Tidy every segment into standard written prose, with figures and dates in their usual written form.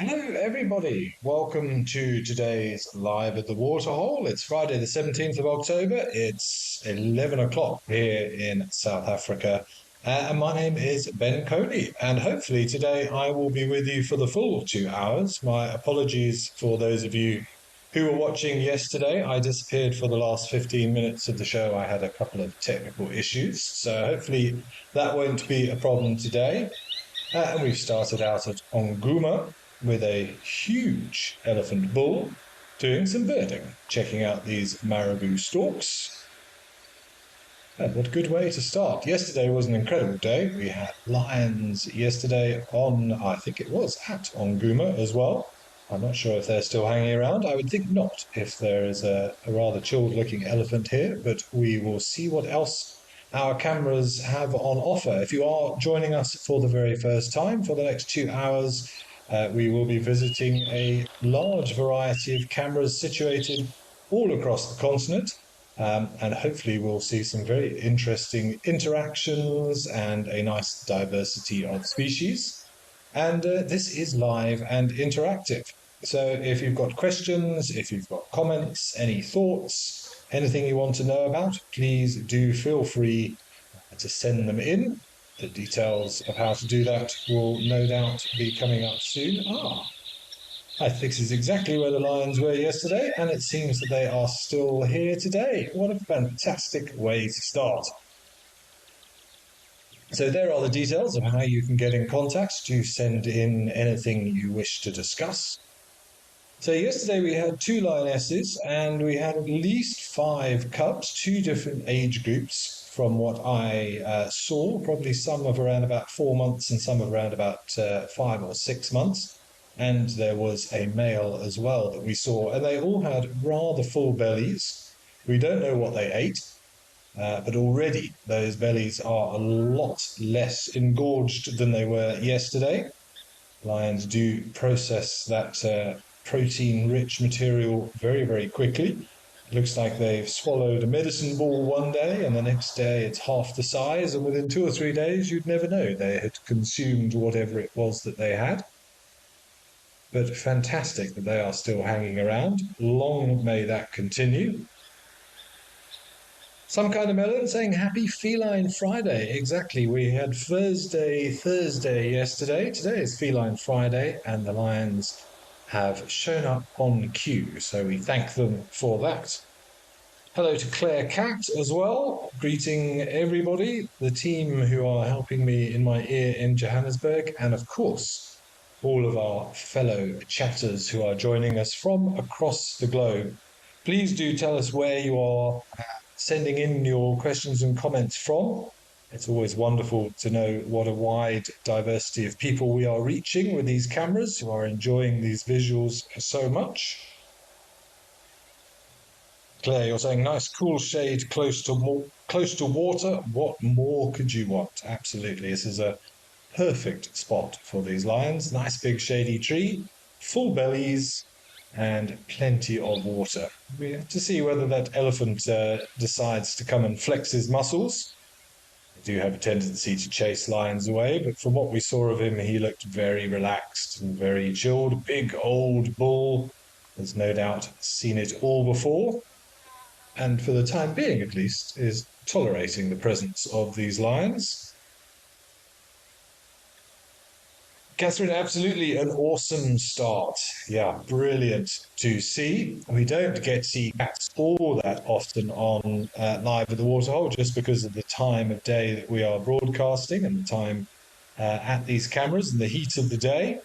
Hello, everybody. Welcome to today's Live at the Waterhole. It's Friday, the 17th of October. It's 11 o'clock here in South Africa. And my name is Ben Coley. And hopefully, today I will be with you for the full 2 hours. My apologies for those of you who were watching yesterday. I disappeared for the last 15 minutes of the show. I had a couple of technical issues. So hopefully, that won't be a problem today. And we've started out at Onguma with a huge elephant bull doing some birding, checking out these marabou stalks. And what a good way to start. Yesterday was an incredible day. We had lions yesterday I think it was at Onguma as well. I'm not sure if they're still hanging around. I would think not, if there is a rather chilled looking elephant here, but we will see what else our cameras have on offer. If you are joining us for the very first time, for the next 2 hours, we will be visiting a large variety of cameras situated all across the continent. And hopefully we'll see some very interesting interactions and a nice diversity of species. And this is live and interactive. So if you've got questions, if you've got comments, any thoughts, anything you want to know about, please do feel free to send them in. The details of how to do that will no doubt be coming up soon. This is exactly where the lions were yesterday, and it seems that they are still here today. What a fantastic way to start. So there are the details of how you can get in contact to send in anything you wish to discuss. So yesterday we had 2 lionesses and we had at least 5 cubs, 2 different age groups from what I saw, probably some of around about 4 months and some of around about 5 or 6 months. And there was a male as well that we saw, and they all had rather full bellies. We don't know what they ate, but already those bellies are a lot less engorged than they were yesterday. Lions do process that protein-rich material very, very quickly. It looks like they've swallowed a medicine ball one day, and the next day it's half the size, and within 2 or 3 days you'd never know they had consumed whatever it was that they had. But fantastic that they are still hanging around. Long may that continue. Some kind of melon saying happy feline Friday. Exactly. We had Thursday yesterday. Today is feline Friday, and the lions have shown up on cue, so we thank them for that. Hello to Claire Cat as well, greeting everybody, the team who are helping me in my ear in Johannesburg, and of course, all of our fellow chatters who are joining us from across the globe. Please do tell us where you are sending in your questions and comments from. It's always wonderful to know what a wide diversity of people we are reaching with these cameras who are enjoying these visuals so much. Claire, you're saying nice cool shade close to water. What more could you want? Absolutely. This is a perfect spot for these lions. Nice big shady tree, full bellies, and plenty of water. We have to see whether that elephant decides to come and flex his muscles. They do have a tendency to chase lions away, but from what we saw of him, he looked very relaxed and very chilled. Big old bull has no doubt seen it all before, and for the time being at least, is tolerating the presence of these lions. Catherine, absolutely an awesome start. Yeah, brilliant to see. We don't get to see cats all that often on Live at the Waterhole just because of the time of day that we are broadcasting and the time at these cameras and the heat of the day.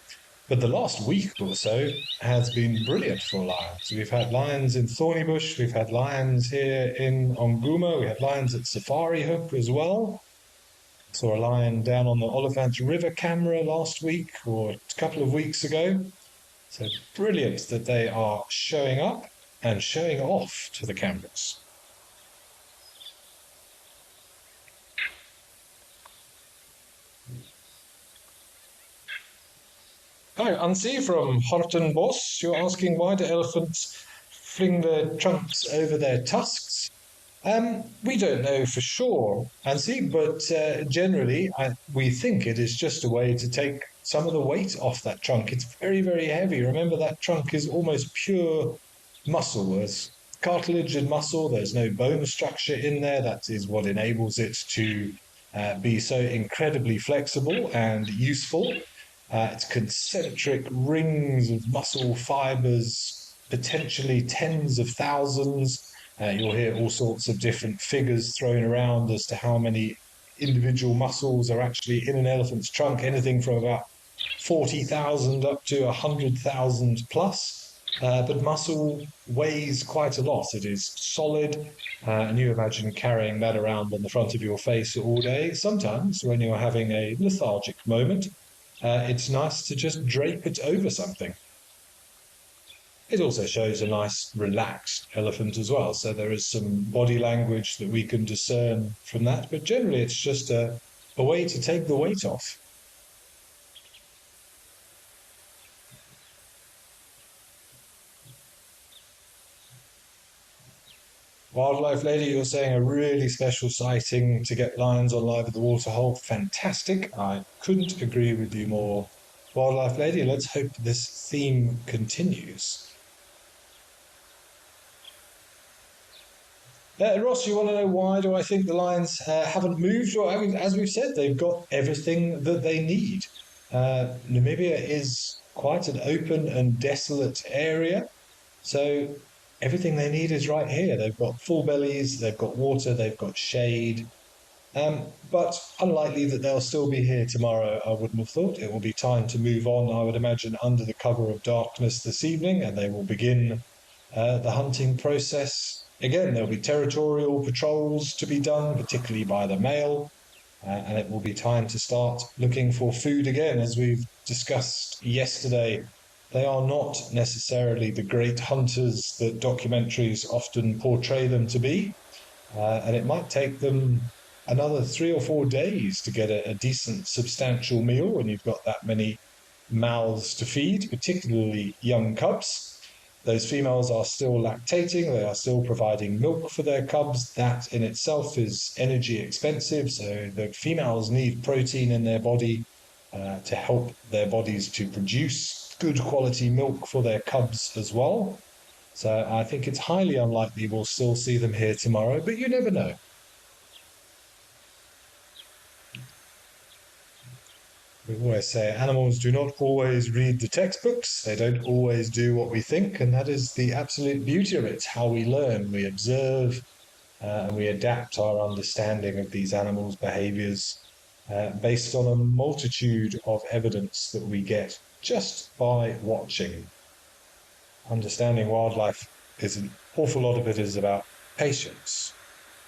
But the last week or so has been brilliant for lions. We've had lions in Thornybush, we've had lions here in Onguma, we had lions at Safari Hook as well. Saw a lion down on the Oliphant River camera last week or a couple of weeks ago. So brilliant that they are showing up and showing off to the cameras. Hi, Ansi from Hortenbos. You're asking why do elephants fling their trunks over their tusks? We don't know for sure, Ansi, but generally we think it is just a way to take some of the weight off that trunk. It's very, very heavy. Remember, that trunk is almost pure muscle. There's cartilage and muscle. There's no bone structure in there. That is what enables it to be so incredibly flexible and useful. It's concentric rings of muscle fibers, potentially tens of thousands. You'll hear all sorts of different figures thrown around as to how many individual muscles are actually in an elephant's trunk, anything from about 40,000 up to 100,000 plus. But muscle weighs quite a lot. It is solid, and you imagine carrying that around on the front of your face all day. Sometimes, when you're having a lethargic moment, it's nice to just drape it over something. It also shows a nice relaxed elephant as well, so there is some body language that we can discern from that, but generally it's just a way to take the weight off. Wildlife Lady, you're saying a really special sighting to get lions on live at the waterhole. Fantastic. I couldn't agree with you more. Wildlife Lady, let's hope this theme continues. Ross, you want to know why do I think the lions haven't moved? Well, I mean, as we've said, they've got everything that they need. Namibia is quite an open and desolate area, so everything they need is right here. They've got full bellies, they've got water, they've got shade. But unlikely that they'll still be here tomorrow, I wouldn't have thought. It will be time to move on, I would imagine, under the cover of darkness this evening, and they will begin the hunting process. Again, there'll be territorial patrols to be done, particularly by the male, and it will be time to start looking for food again. As we've discussed yesterday, they are not necessarily the great hunters that documentaries often portray them to be, and it might take them another 3 or 4 days to get a decent, substantial meal when you've got that many mouths to feed, particularly young cubs. Those females are still lactating, they are still providing milk for their cubs. That in itself is energy expensive, so the females need protein in their body to help their bodies to produce good quality milk for their cubs as well. So I think it's highly unlikely we'll still see them here tomorrow, but you never know. We always say animals do not always read the textbooks, they don't always do what we think, and that is the absolute beauty of it. How we learn, we observe, and we adapt our understanding of these animals' behaviors based on a multitude of evidence that we get just by watching. Understanding wildlife is an awful lot of it is about patience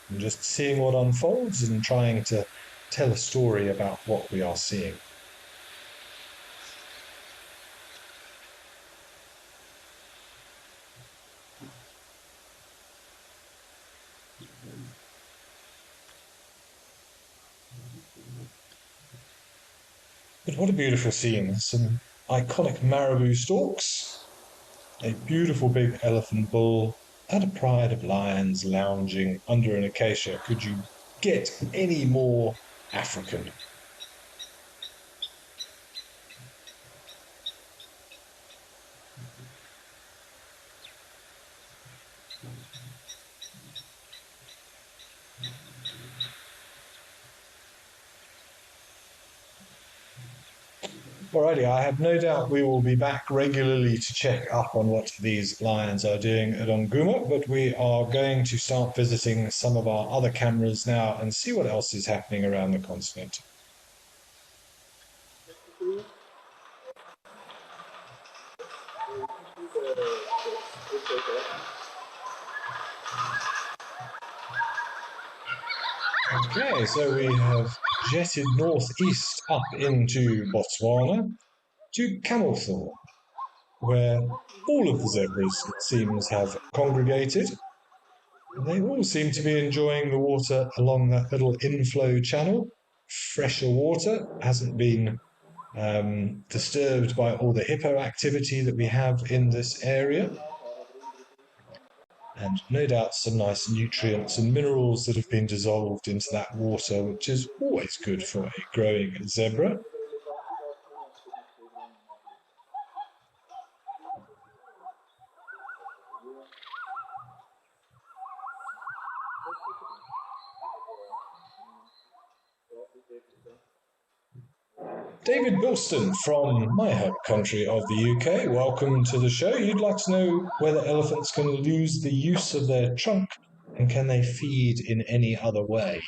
and just seeing what unfolds and trying to tell a story about what we are seeing. But what a beautiful scene. Some iconic marabou stalks, a beautiful big elephant bull, and a pride of lions lounging under an acacia. Could you get any more African? Alrighty, I have no doubt we will be back regularly to check up on what these lions are doing at Onguma, but we are going to start visiting some of our other cameras now and see what else is happening around the continent. Okay, so we have jetted northeast up into Botswana to Camelthorpe, where all of the zebras, it seems, have congregated. They all seem to be enjoying the water along that little inflow channel. Fresher water hasn't been disturbed by all the hippo activity that we have in this area. And no doubt some nice nutrients and minerals that have been dissolved into that water, which is always good for a growing zebra. David Bilston from my home country of the UK. Welcome to the show. You'd like to know whether elephants can lose the use of their trunk and can they feed in any other way?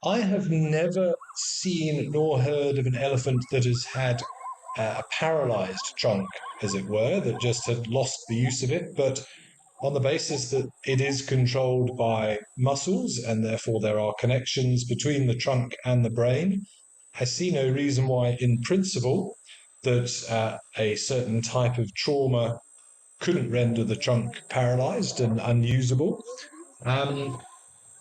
I have never seen nor heard of an elephant that has had a paralyzed trunk, as it were, that just had lost the use of it. But on the basis that it is controlled by muscles and therefore there are connections between the trunk and the brain, I see no reason why, in principle, that a certain type of trauma couldn't render the trunk paralyzed and unusable. Um,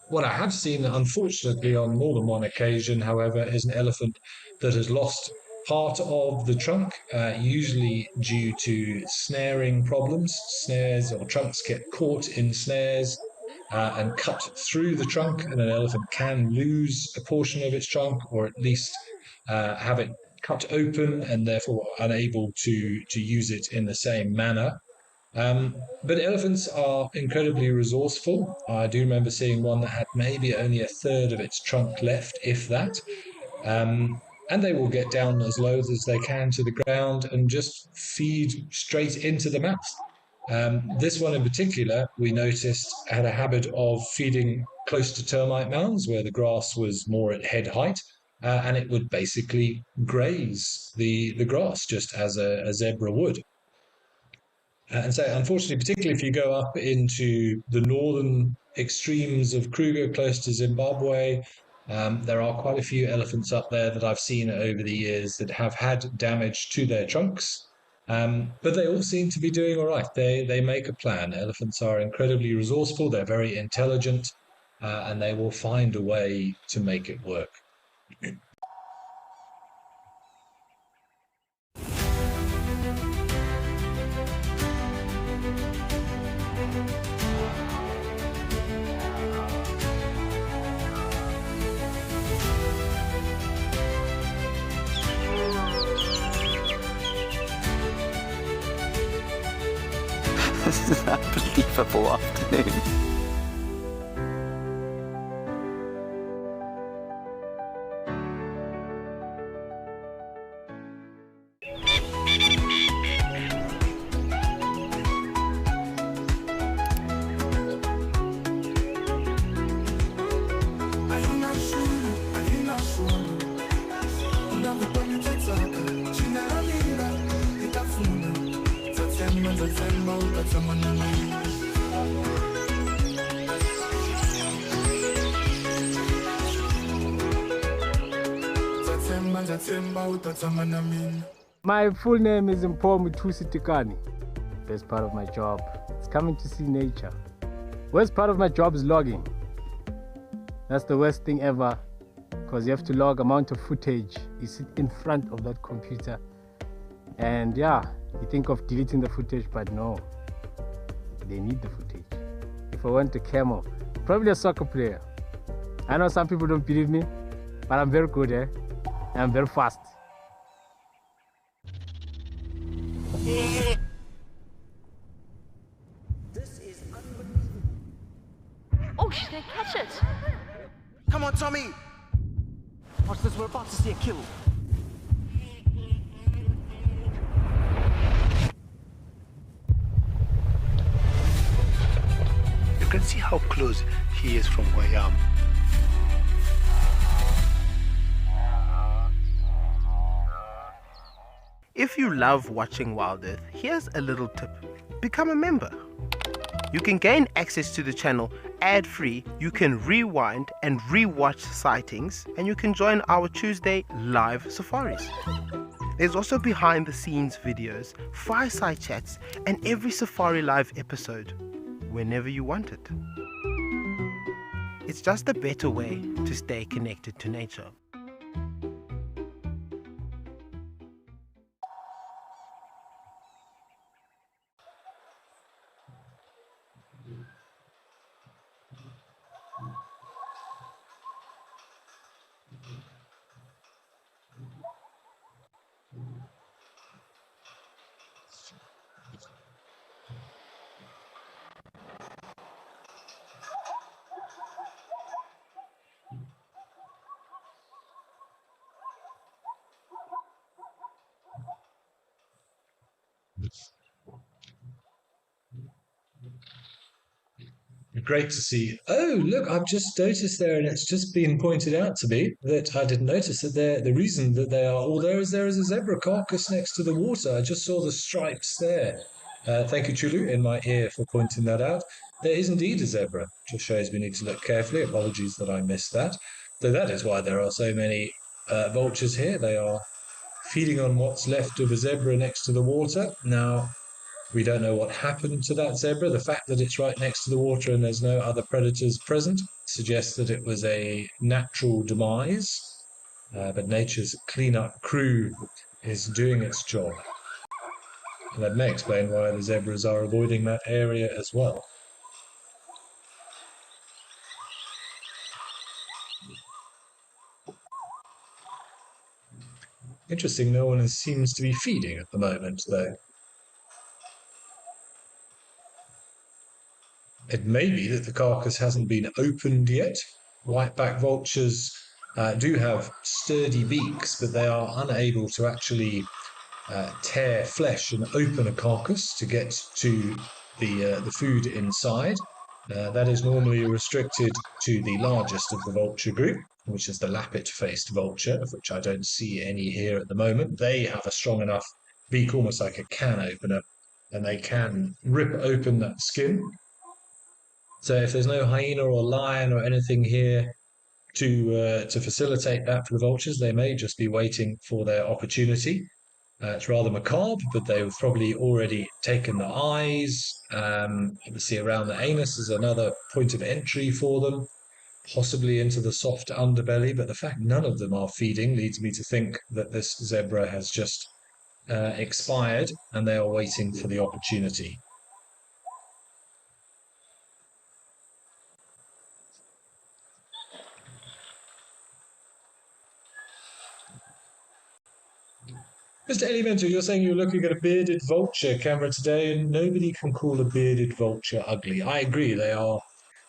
what I have seen, unfortunately, on more than one occasion, however, is an elephant that has lost part of the trunk, usually due to snaring problems. Snares or trunks get caught in snares and cut through the trunk, and an elephant can lose a portion of its trunk, or at least have it cut open and therefore unable to use it in the same manner. But elephants are incredibly resourceful. I do remember seeing one that had maybe only a third of its trunk left, if that. And they will get down as low as they can to the ground and just feed straight into the mouth. This one in particular, we noticed, had a habit of feeding close to termite mounds where the grass was more at head height, and it would basically graze the grass just as a zebra would. And so, unfortunately, particularly if you go up into the northern extremes of Kruger, close to Zimbabwe, there are quite a few elephants up there that I've seen over the years that have had damage to their trunks. But they all seem to be doing all right. They make a plan. Elephants are incredibly resourceful. They're very intelligent, and they will find a way to make it work. This is an unbelievable afternoon. My full name is Mtusi Tikani. Best part of my job is coming to see nature. Worst part of my job is logging. That's the worst thing ever, because you have to log amount of footage. You sit in front of that computer and you think of deleting the footage, but no, they need the footage. If I went to Camel, probably a soccer player. I know some people don't believe me, but I'm very good, and I'm very fast. This is unbelievable. Oh, she didn't catch it. Come on, Tommy. Watch this, we're about to see a kill. You can see how close he is from where I am. If you love watching Wild Earth, here's a little tip. Become a member. You can gain access to the channel ad-free, you can rewind and re-watch sightings, and you can join our Tuesday live safaris. There's also behind the scenes videos, fireside chats, and every Safari Live episode, whenever you want it. It's just a better way to stay connected to nature. Great to see. Oh, look, I've just noticed there, and it's just been pointed out to me that I didn't notice that the reason that they are all there is a zebra carcass next to the water. I just saw the stripes there. Thank you, Chulu, in my ear for pointing that out. There is indeed a zebra. Just shows we need to look carefully. Apologies that I missed that. So that is why there are so many vultures here. They are feeding on what's left of a zebra next to the water. Now, we don't know what happened to that zebra. The fact that it's right next to the water and there's no other predators present suggests that it was a natural demise. But nature's cleanup crew is doing its job. And that may explain why the zebras are avoiding that area as well. Interesting, no one seems to be feeding at the moment, though. It may be that the carcass hasn't been opened yet. Whiteback vultures do have sturdy beaks, but they are unable to actually tear flesh and open a carcass to get to the food inside. That is normally restricted to the largest of the vulture group, which is the lappet-faced vulture, of which I don't see any here at the moment. They have a strong enough beak, almost like a can opener, and they can rip open that skin. So if there's no hyena or lion or anything here to facilitate that for the vultures, they may just be waiting for their opportunity. It's rather macabre, but they've probably already taken the eyes. Obviously, around the anus is another point of entry for them, possibly into the soft underbelly. But the fact none of them are feeding leads me to think that this zebra has just expired and they are waiting for the opportunity. Mr. Elemento, you're saying you're looking at a bearded vulture camera today, and nobody can call a bearded vulture ugly. I agree, they are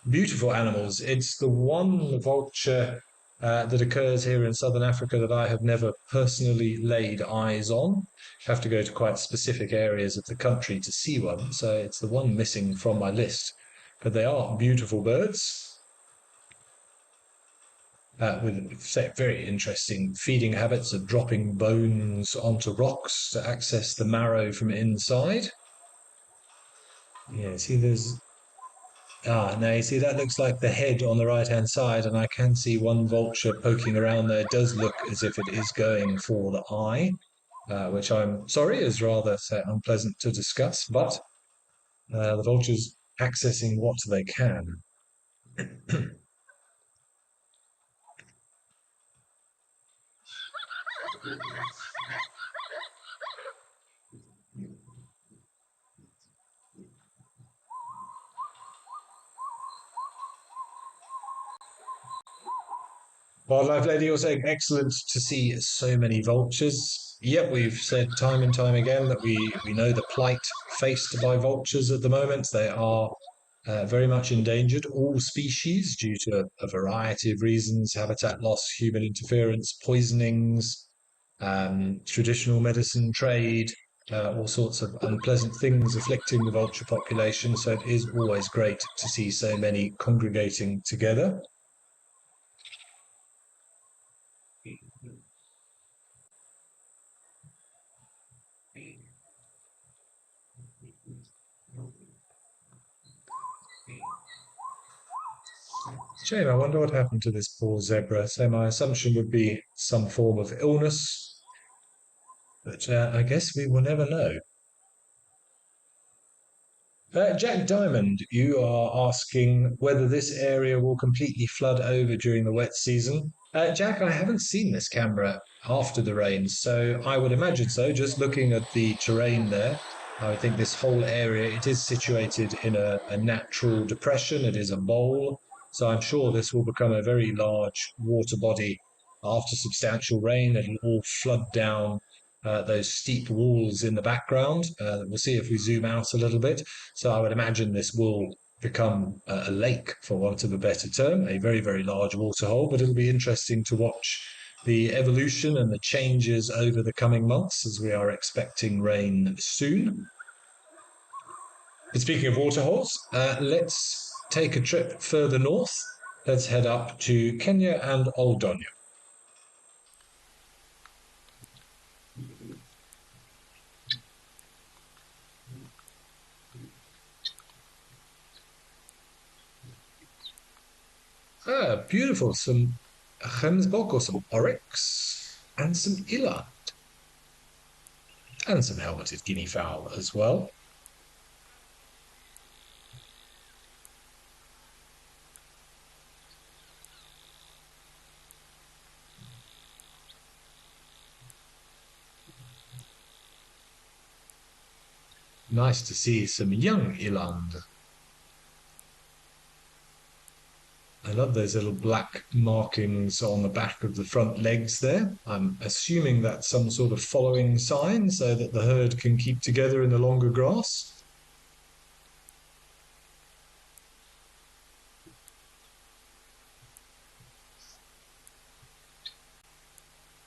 beautiful animals. It's the one vulture that occurs here in southern Africa that I have never personally laid eyes on. You have to go to quite specific areas of the country to see one, so it's the one missing from my list. But they are beautiful birds. With very interesting feeding habits of dropping bones onto rocks to access the marrow from inside. Yeah, see there's... Ah, no, you see that looks like the head on the right-hand side, and I can see one vulture poking around there. It does look as if it is going for the eye, which I'm sorry is rather unpleasant to discuss, but the vulture's accessing what they can. Wildlife Lady, you're saying excellent to see so many vultures. Yep, we've said time and time again that we know the plight faced by vultures at the moment. They are very much endangered, all species, due to a variety of reasons: habitat loss, human interference, poisonings, traditional medicine trade, all sorts of unpleasant things afflicting the vulture population. So it is always great to see so many congregating together. Shame, I wonder what happened to this poor zebra. So my assumption would be some form of illness, but I guess we will never know. Jack Diamond, you are asking whether this area will completely flood over during the wet season. Jack, I haven't seen this camera after the rains, so I would imagine so. Just looking at the terrain there, I would think this whole area, it is situated in a natural depression. It is a bowl. So I'm sure this will become a very large water body after substantial rain. It'll all flood down those steep walls in the background. We'll see if we zoom out a little bit. So I would imagine this will become a lake, for want of a better term, a very, very large waterhole. But it'll be interesting to watch the evolution and the changes over the coming months, as we are expecting rain soon. But speaking of waterholes, let's take a trip further north. Let's head up to Kenya and Oldonia. Ah, beautiful. Some gemsbok or some oryx and some eland. And some helmeted guinea fowl as well. Nice to see some young eland. I love those little black markings on the back of the front legs there. I'm assuming that's some sort of following sign so that the herd can keep together in the longer grass.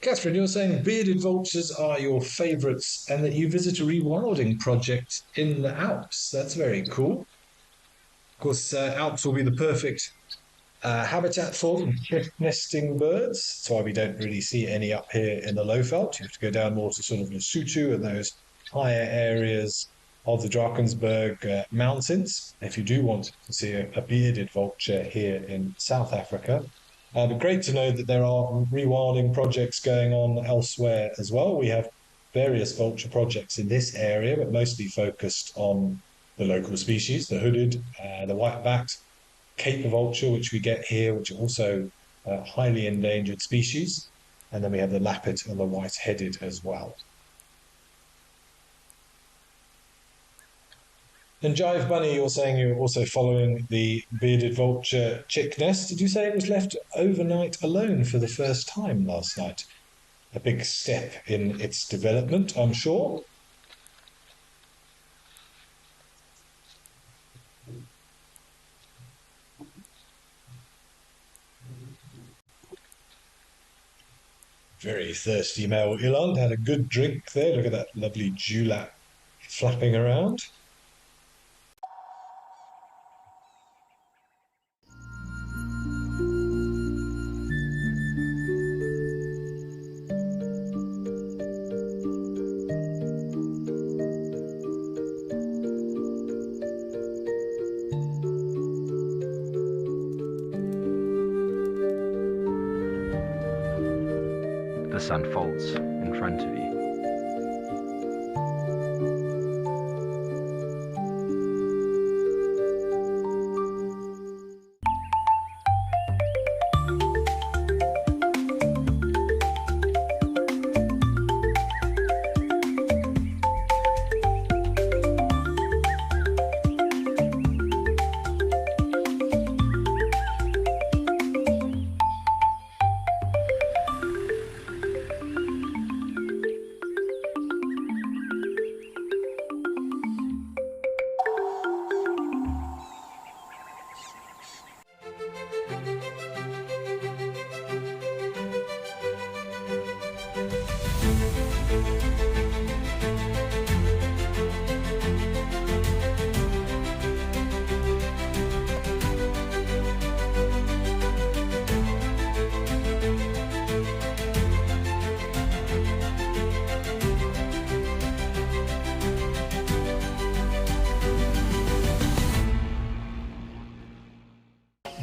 Catherine, you're saying bearded vultures are your favourites and that you visit a rewilding project in the Alps. That's very cool. Of course, Alps will be the perfect habitat for them, nesting birds. That's why we don't really see any up here in the Lowveld. You have to go down more to sort of Lesotho and those higher areas of the Drakensberg Mountains if you do want to see a bearded vulture here in South Africa. But great to know that there are rewilding projects going on elsewhere as well. We have various vulture projects in this area, but mostly focused on the local species, the hooded, the white-backed, Cape vulture, which we get here, which are also highly endangered species. And then we have the lappet and the white-headed as well. And Jive Bunny, you're saying you're also following the bearded vulture chick nest. Did you say it was left overnight alone for the first time last night? A big step in its development, I'm sure. Very thirsty male eland, had a good drink there. Look at that lovely dewlap flapping around. This unfolds in front of you.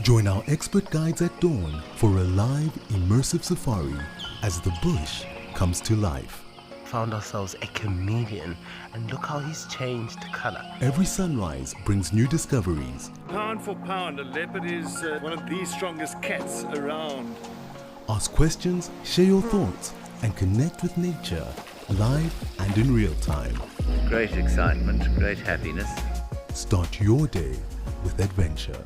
Join our expert guides at dawn for a live, immersive safari as the bush comes to life. Found ourselves a chameleon, and look how he's changed color. Every sunrise brings new discoveries. Pound for pound, a leopard is one of the strongest cats around. Ask questions, share your thoughts, and connect with nature live and in real time. Great excitement, great happiness. Start your day with adventure.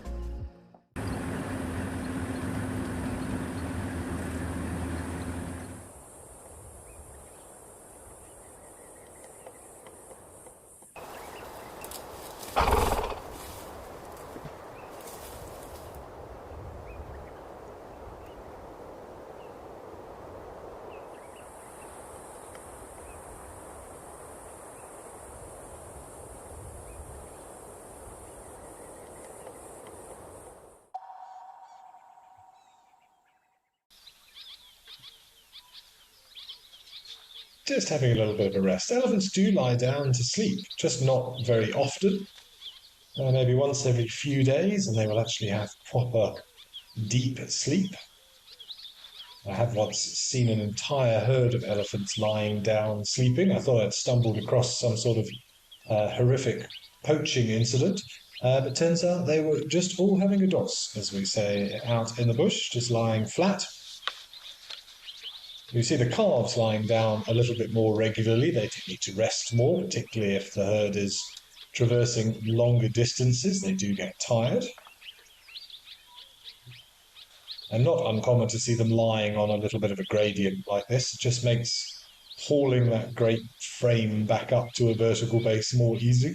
just having a little bit of a rest. Elephants do lie down to sleep, just not very often. Maybe once every few days, and they will actually have proper deep sleep. I have once seen an entire herd of elephants lying down sleeping. I thought I'd stumbled across some sort of horrific poaching incident, but turns out they were just all having a doss, as we say, out in the bush, just lying flat. You see the calves lying down a little bit more regularly. They do need to rest more, particularly if the herd is traversing longer distances. They do get tired. And not uncommon to see them lying on a little bit of a gradient like this. It just makes hauling that great frame back up to a vertical base more easy.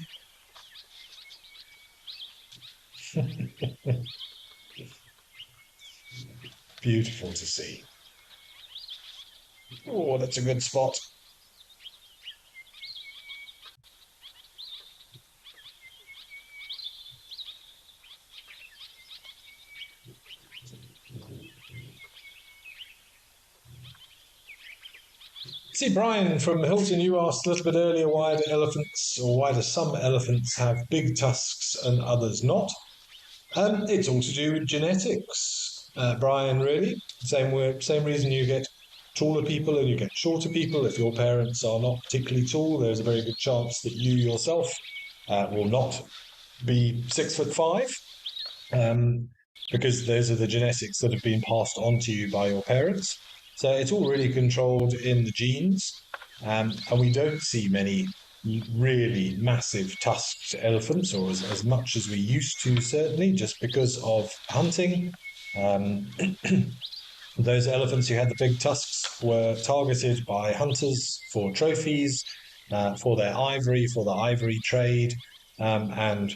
Beautiful to see. Oh, that's a good spot. See, Brian from Hilton, you asked a little bit earlier why do elephants, or why do some elephants have big tusks and others not? It's all to do with genetics, Brian, really. Same reason you get taller people and you get shorter people. If your parents are not particularly tall, there's a very good chance that you yourself will not be 6'5", because those are the genetics that have been passed on to you by your parents. So it's all really controlled in the genes, and we don't see many really massive tusked elephants, or as much as we used to, certainly, just because of hunting. Those elephants who had the big tusks were targeted by hunters for trophies, for their ivory, for the ivory trade, and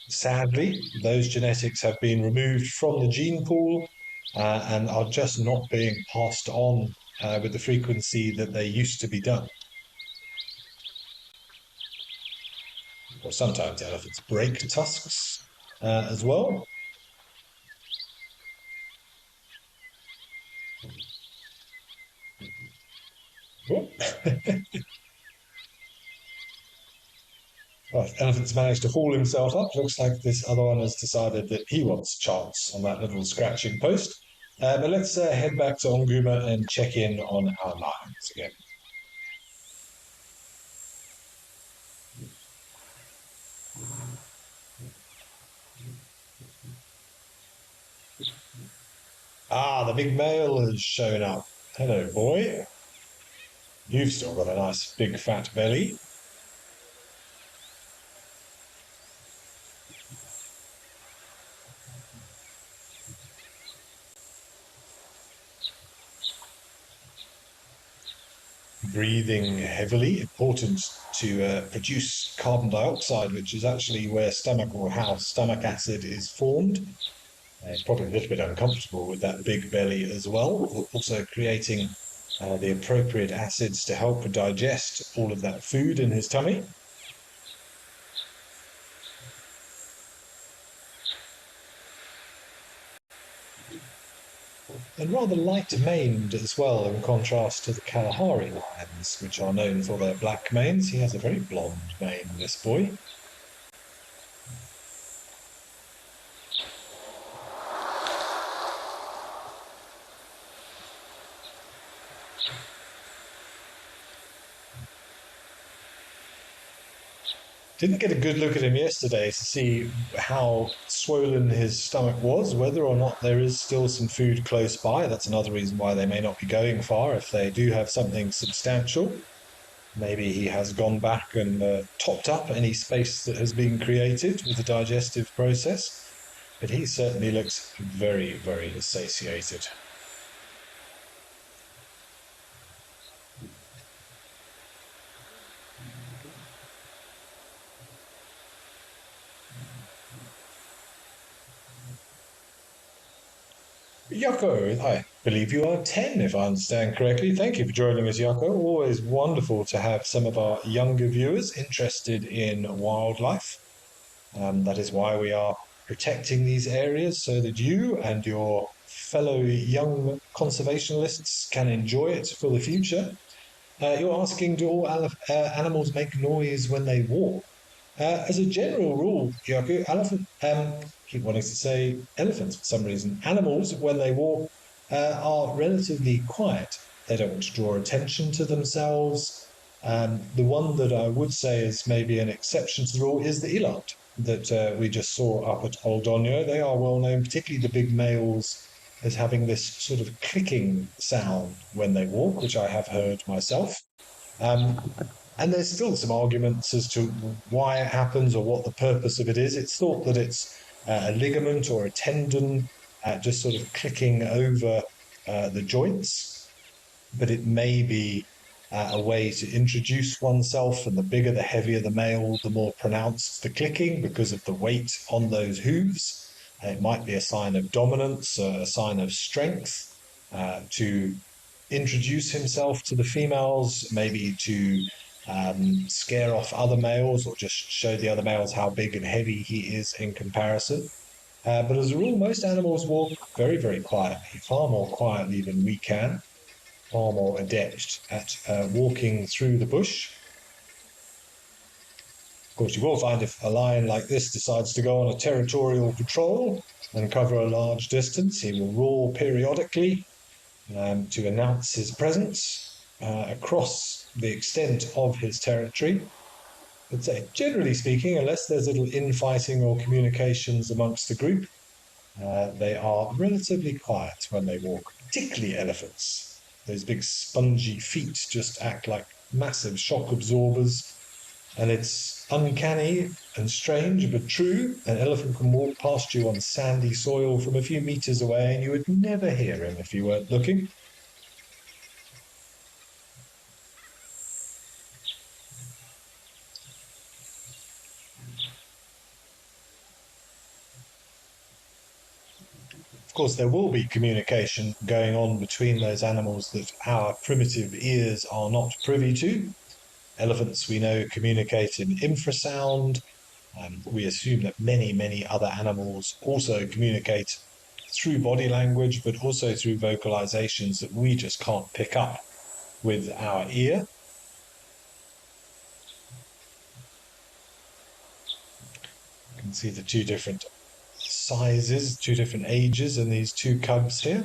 sadly, those genetics have been removed from the gene pool and are just not being passed on with the frequency that they used to be done. Or sometimes elephants break tusks as well. Well, elephant's managed to haul himself up. Looks like this other one has decided that he wants a chance on that little scratching post. But let's head back to Onguma and check in on our lions again. Ah, the big male has shown up. Hello, boy. You've still got a nice big fat belly. Breathing heavily, important to produce carbon dioxide, which is actually where stomach, or how stomach acid is formed. It's probably a little bit uncomfortable with that big belly as well, also creating the appropriate acids to help digest all of that food in his tummy. And rather light-maned as well, in contrast to the Kalahari lions, which are known for their black manes. He has a very blonde mane, this boy. Didn't get a good look at him yesterday to see how swollen his stomach was, whether or not there is still some food close by. That's another reason why they may not be going far if they do have something substantial. Maybe he has gone back and topped up any space that has been created with the digestive process. But he certainly looks very, very satiated. Yako, I believe you are 10, if I understand correctly. Thank you for joining us, Yako. Always wonderful to have some of our younger viewers interested in wildlife. That is why we are protecting these areas, so that you and your fellow young conservationists can enjoy it for the future. You're asking, do all animals make noise when they walk? As a general rule, Yaku, keep wanting to say elephants for some reason. Animals, when they walk, are relatively quiet. They don't want to draw attention to themselves. The one that I would say is maybe an exception to the rule is the eland that we just saw up at Old Donyo. They are well known, particularly the big males, as having this sort of clicking sound when they walk, which I have heard myself. And there's still some arguments as to why it happens or what the purpose of it is. It's thought that it's a ligament or a tendon just sort of clicking over the joints, but it may be a way to introduce oneself, and the bigger, the heavier the male, the more pronounced the clicking because of the weight on those hooves. It might be a sign of dominance, a sign of strength, to introduce himself to the females, maybe to scare off other males or just show the other males how big and heavy he is in comparison. But as a rule, most animals walk very, very quietly, far more quietly than we can, far more adept at walking through the bush. Of course, you will find if a lion like this decides to go on a territorial patrol and cover a large distance, he will roar periodically to announce his presence across the extent of his territory. But generally speaking, unless there's little infighting or communications amongst the group, they are relatively quiet when they walk, particularly elephants. Those big spongy feet just act like massive shock absorbers, and it's uncanny and strange but true. An elephant can walk past you on sandy soil from a few meters away and you would never hear him if you weren't looking. Of course, there will be communication going on between those animals that our primitive ears are not privy to. Elephants, we know, communicate in infrasound. We assume that many, many other animals also communicate through body language, but also through vocalizations that we just can't pick up with our ear. You can see the two different sizes, two different ages in these two cubs here.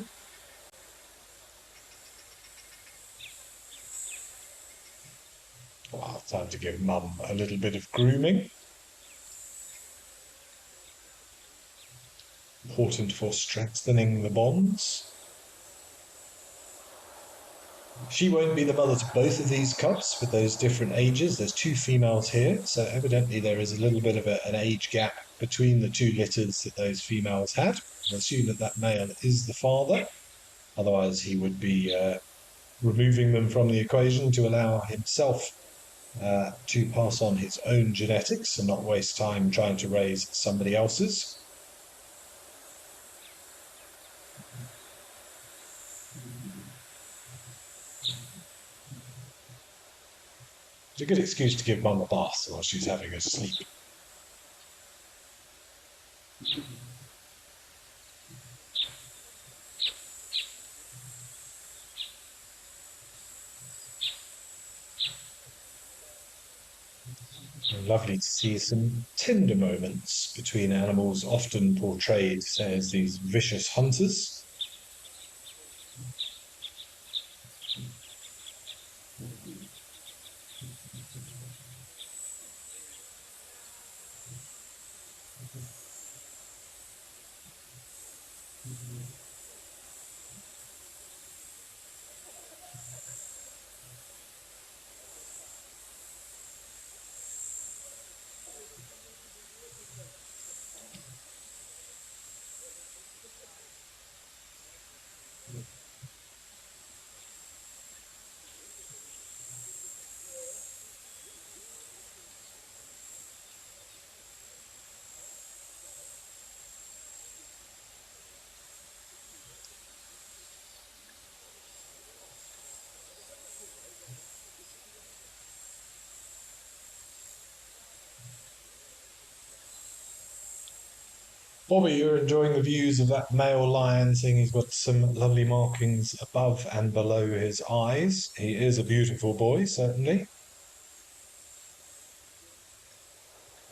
Well, time to give mum a little bit of grooming. Important for strengthening the bonds. She won't be the mother to both of these cubs with those different ages. There's two females here, so evidently there is a little bit of an age gap between the two litters that those females had. I assume that that male is the father, otherwise he would be removing them from the equation to allow himself to pass on his own genetics and not waste time trying to raise somebody else's. It's a good excuse to give mum a bath while she's having a sleep. Lovely to see some tender moments between animals often portrayed as these vicious hunters. Bobby, you're enjoying the views of that male lion, seeing he's got some lovely markings above and below his eyes. He is a beautiful boy, certainly.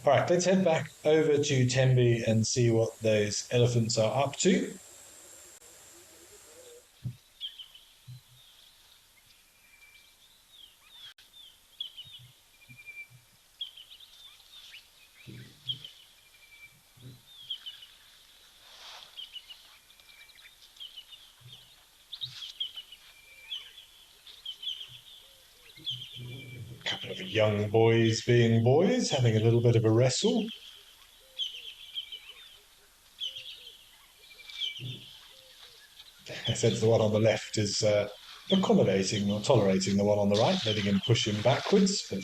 All right, let's head back over to Tembe and see what those elephants are up to. A couple of young boys being boys, having a little bit of a wrestle. I sense the one on the left is accommodating or tolerating the one on the right, letting him push him backwards. But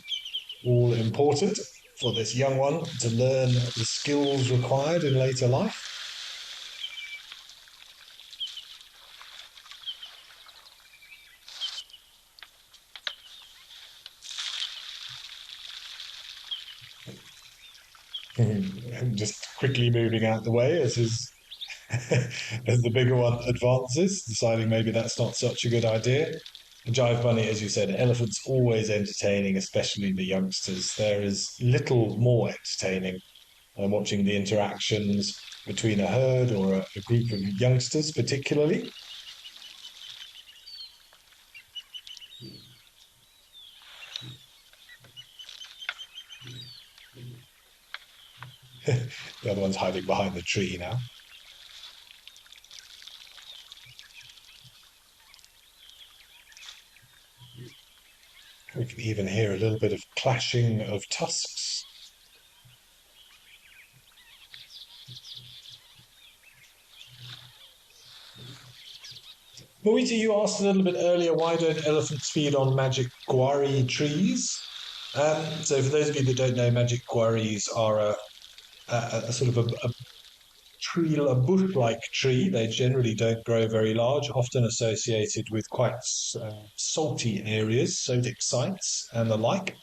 all important for this young one to learn the skills required in later life. Just quickly moving out the way as his as the bigger one advances, deciding maybe that's not such a good idea. Jive Bunny, as you said, elephants always entertaining, especially the youngsters. There is little more entertaining than watching the interactions between a herd or a group of youngsters, particularly. The other one's hiding behind the tree now. We can even hear a little bit of clashing of tusks. Moiti, you asked a little bit earlier, why don't elephants feed on magic guarri trees? So for those of you that don't know, magic guarris are a sort of a tree, a bush-like tree. They generally don't grow very large, often associated with quite salty areas, sodic sites and the like.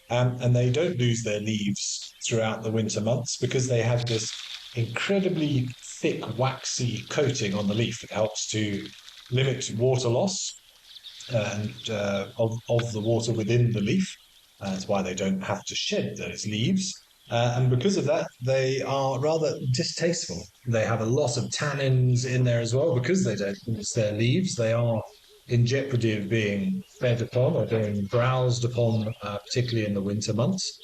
And they don't lose their leaves throughout the winter months because they have this incredibly thick, waxy coating on the leaf that helps to limit water loss and of the water within the leaf. That's why they don't have to shed those leaves. And because of that, they are rather distasteful. They have a lot of tannins in there as well. Because they don't lose their leaves, they are in jeopardy of being fed upon or being browsed upon, particularly in the winter months.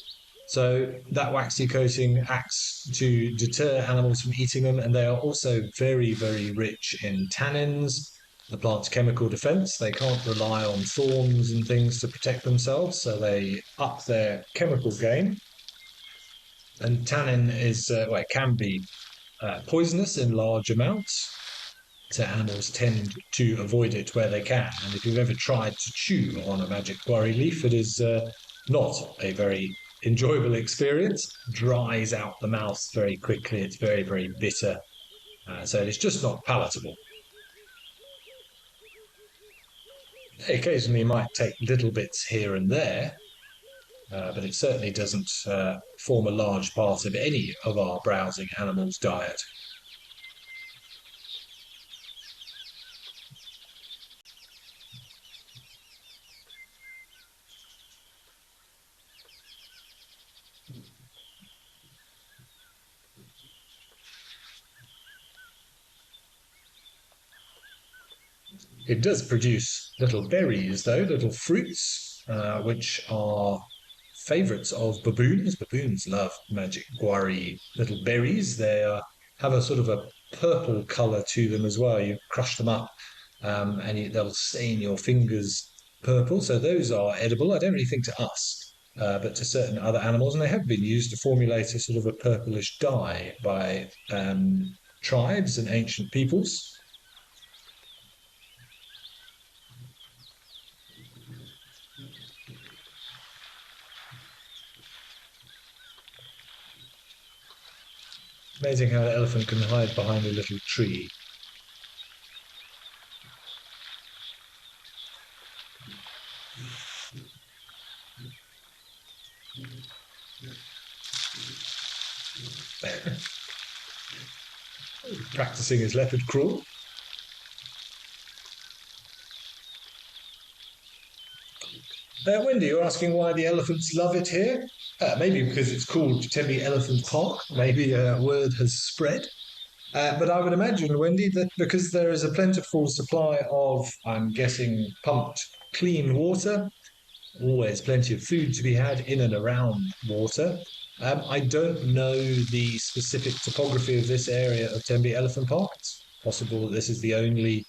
So that waxy coating acts to deter animals from eating them, and they are also very, very rich in tannins, the plant's chemical defense. They can't rely on thorns and things to protect themselves, so they up their chemical game. And tannin is, well, it can be poisonous in large amounts, so animals tend to avoid it where they can. And if you've ever tried to chew on a magic guarri leaf, it is not a very enjoyable experience. Dries out the mouth very quickly. It's very, very bitter. So it's just not palatable. They occasionally might take little bits here and there, but it certainly doesn't form a large part of any of our browsing animals' diet. It does produce little berries, though, little fruits, which are favourites of baboons. Baboons love magic guarri little berries. They have a sort of a purple colour to them as well. You crush them up and they'll stain your fingers purple. So those are edible. I don't really think to us, but to certain other animals. And they have been used to formulate a sort of a purplish dye by tribes and ancient peoples. Amazing how an elephant can hide behind a little tree. practicing his leopard crawl. Wendy, you're asking why the elephants love it here? Maybe because it's called Tembe Elephant Park. Maybe word has spread. But I would imagine, Wendy, that because there is a plentiful supply of, I'm guessing, pumped clean water, always plenty of food to be had in and around water. I don't know the specific topography of this area of Tembe Elephant Park. It's possible that this is the only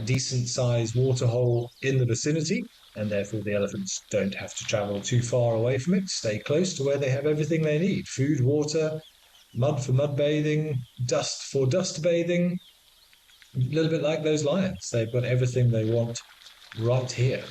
decent sized waterhole in the vicinity, and therefore the elephants don't have to travel too far away from it, stay close to where they have everything they need: food, water, mud for mud bathing, dust for dust bathing. A little bit like those lions. They've got everything they want right here.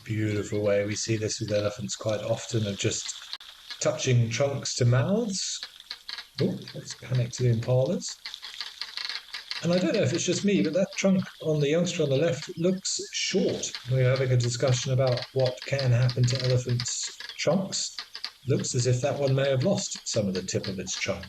Beautiful way. We see this with elephants quite often, of just touching trunks to mouths. Oh, that's panicked in impalas. And I don't know if it's just me, but that trunk on the youngster on the left looks short. We're having a discussion about what can happen to elephants' trunks. Looks as if that one may have lost some of the tip of its trunk.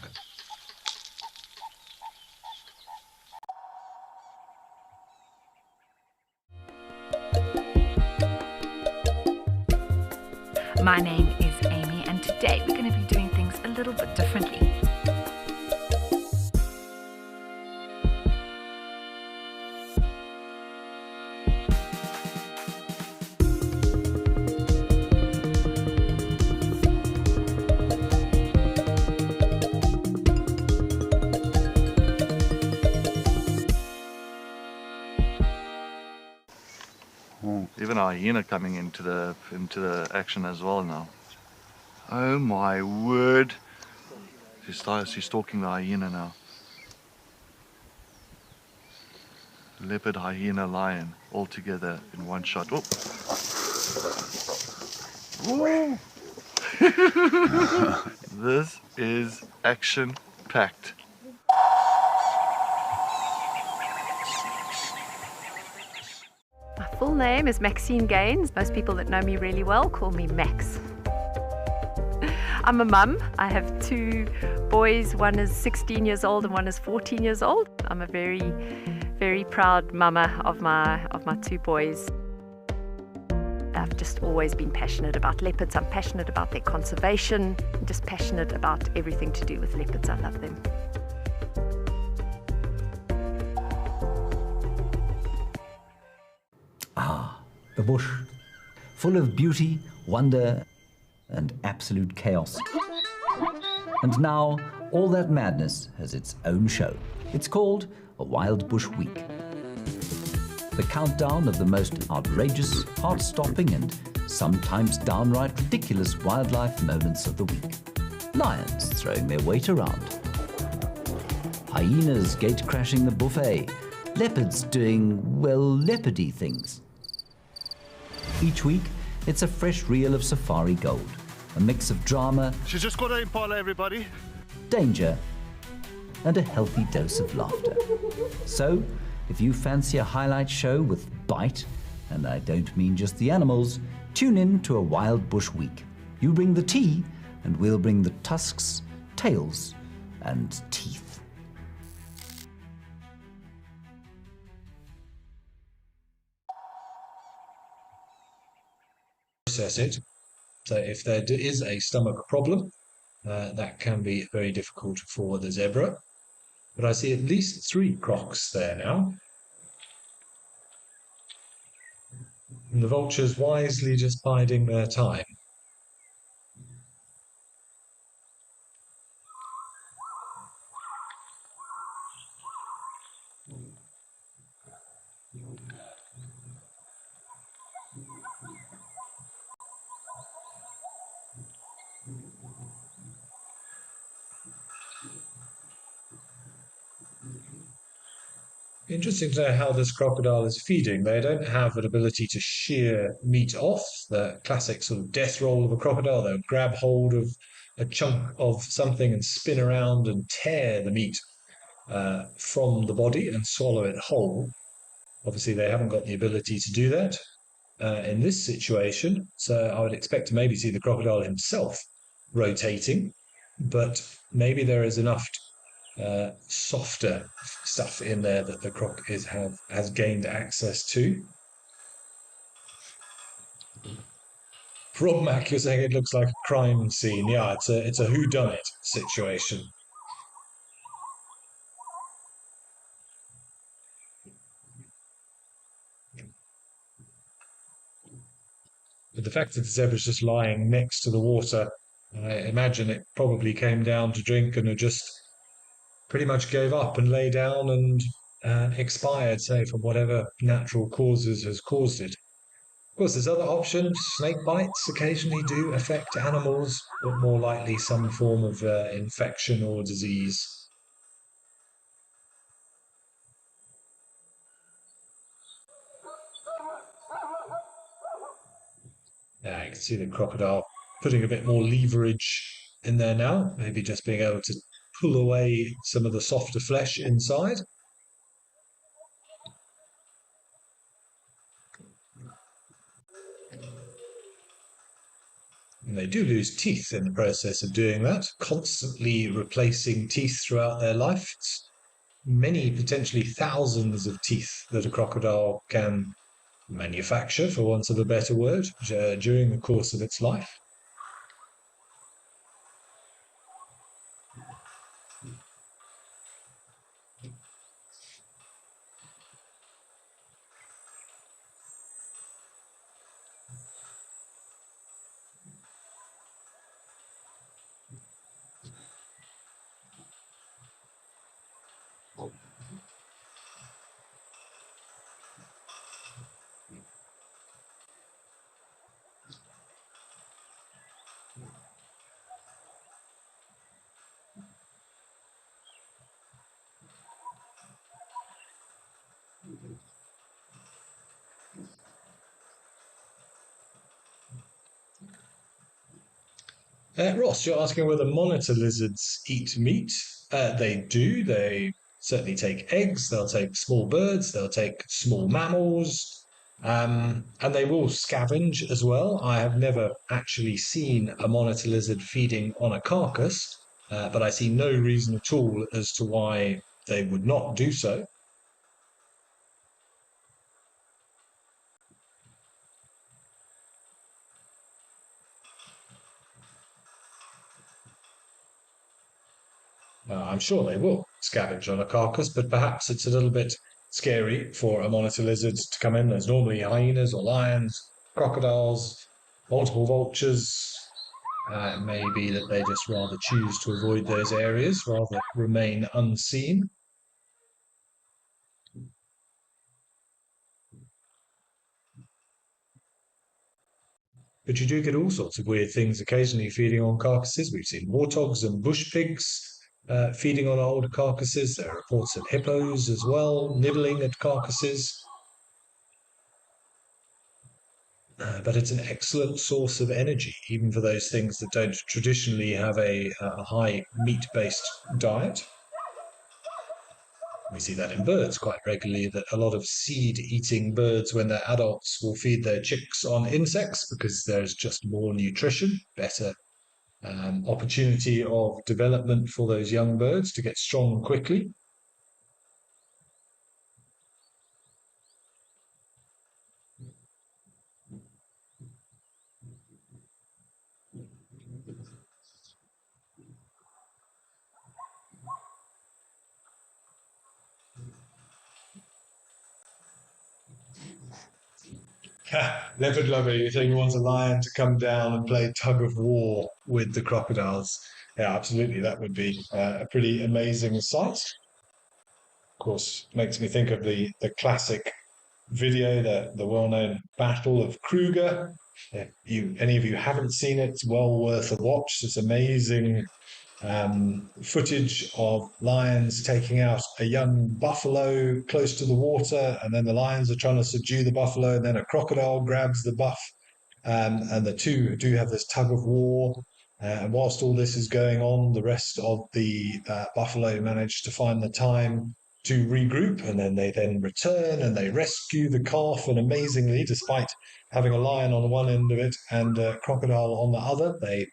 My name is Amy, and today we're going to be doing things a little bit differently. Even a hyena coming into the action as well now. Oh my word! She's stalking the hyena now. Leopard, hyena, lion, all together in one shot. Oh! This is action-packed. My full name is Maxine Gaines. Most people that know me really well call me Max. I'm a mum. I have two boys. One is 16 years old and one is 14 years old. I'm a very, very proud mama of my two boys. I've just always been passionate about leopards. I'm passionate about their conservation. I'm just passionate about everything to do with leopards. I love them. The bush, full of beauty, wonder, and absolute chaos. And now, all that madness has its own show. It's called a Wild Bush Week. The countdown of the most outrageous, heart-stopping, and sometimes downright ridiculous wildlife moments of the week. Lions throwing their weight around. Hyenas gate-crashing the buffet. Leopards doing, well, leopardy things. Each week, it's a fresh reel of safari gold, a mix of drama, She's just got an impala, everybody. danger, and a healthy dose of laughter. So, if you fancy a highlight show with bite, and I don't mean just the animals, tune in to a Wild Bush Week. You bring the tea, and we'll bring the tusks, tails, and teeth. Process it. So if there is a stomach problem, that can be very difficult for the zebra. But I see at least 3 crocs there now. And the vultures wisely just biding their time. Interesting to know how this crocodile is feeding. They don't have an ability to shear meat off, the classic sort of death roll of a crocodile. They'll grab hold of a chunk of something and spin around and tear the meat from the body and swallow it whole. Obviously, they haven't got the ability to do that in this situation, so I would expect to maybe see the crocodile himself rotating, but maybe there is enough softer stuff in there that the croc has gained access to. Rob Mack, you're saying it looks like a crime scene. Yeah, it's a whodunit situation. But the fact that the zebra's just lying next to the water, I imagine it probably came down to drink and just pretty much gave up and lay down and expired, say, from whatever natural causes has caused it. Of course, there's other options. Snake bites occasionally do affect animals, but more likely some form of infection or disease. Yeah, you can see the crocodile putting a bit more leverage in there now, maybe just being able to pull away some of the softer flesh inside. And they do lose teeth in the process of doing that, constantly replacing teeth throughout their life. It's many, potentially thousands of teeth that a crocodile can manufacture, for want of a better word, during the course of its life. Ross, you're asking whether monitor lizards eat meat. They do. They certainly take eggs. They'll take small birds. They'll take small mammals. And they will scavenge as well. I have never actually seen a monitor lizard feeding on a carcass, but I see no reason at all as to why they would not do so. I'm sure they will scavenge on a carcass, but perhaps it's a little bit scary for a monitor lizard to come in. There's normally hyenas or lions, crocodiles, multiple vultures. It may be that they just rather choose to avoid those areas, rather remain unseen. But you do get all sorts of weird things occasionally feeding on carcasses. We've seen warthogs and bush pigs feeding on old carcasses. There are reports of hippos as well, nibbling at carcasses. But it's an excellent source of energy, even for those things that don't traditionally have a high meat-based diet. We see that in birds quite regularly, that a lot of seed-eating birds, when they're adults, will feed their chicks on insects because there's just more nutrition, better opportunity of development for those young birds to get strong quickly. Leopard lover, you think you want a lion to come down and play tug of war with the crocodiles? Yeah, absolutely. That would be a pretty amazing sight. Of course, makes me think of the classic video, the well-known Battle of Kruger. If any of you haven't seen it, it's well worth a watch. It's amazing footage of lions taking out a young buffalo close to the water, and then the lions are trying to subdue the buffalo, and then a crocodile grabs the buff, and the two do have this tug of war. And whilst all this is going on, the rest of the buffalo manage to find the time to regroup, and then they then return and they rescue the calf. And amazingly, despite having a lion on one end of it and a crocodile on the other, they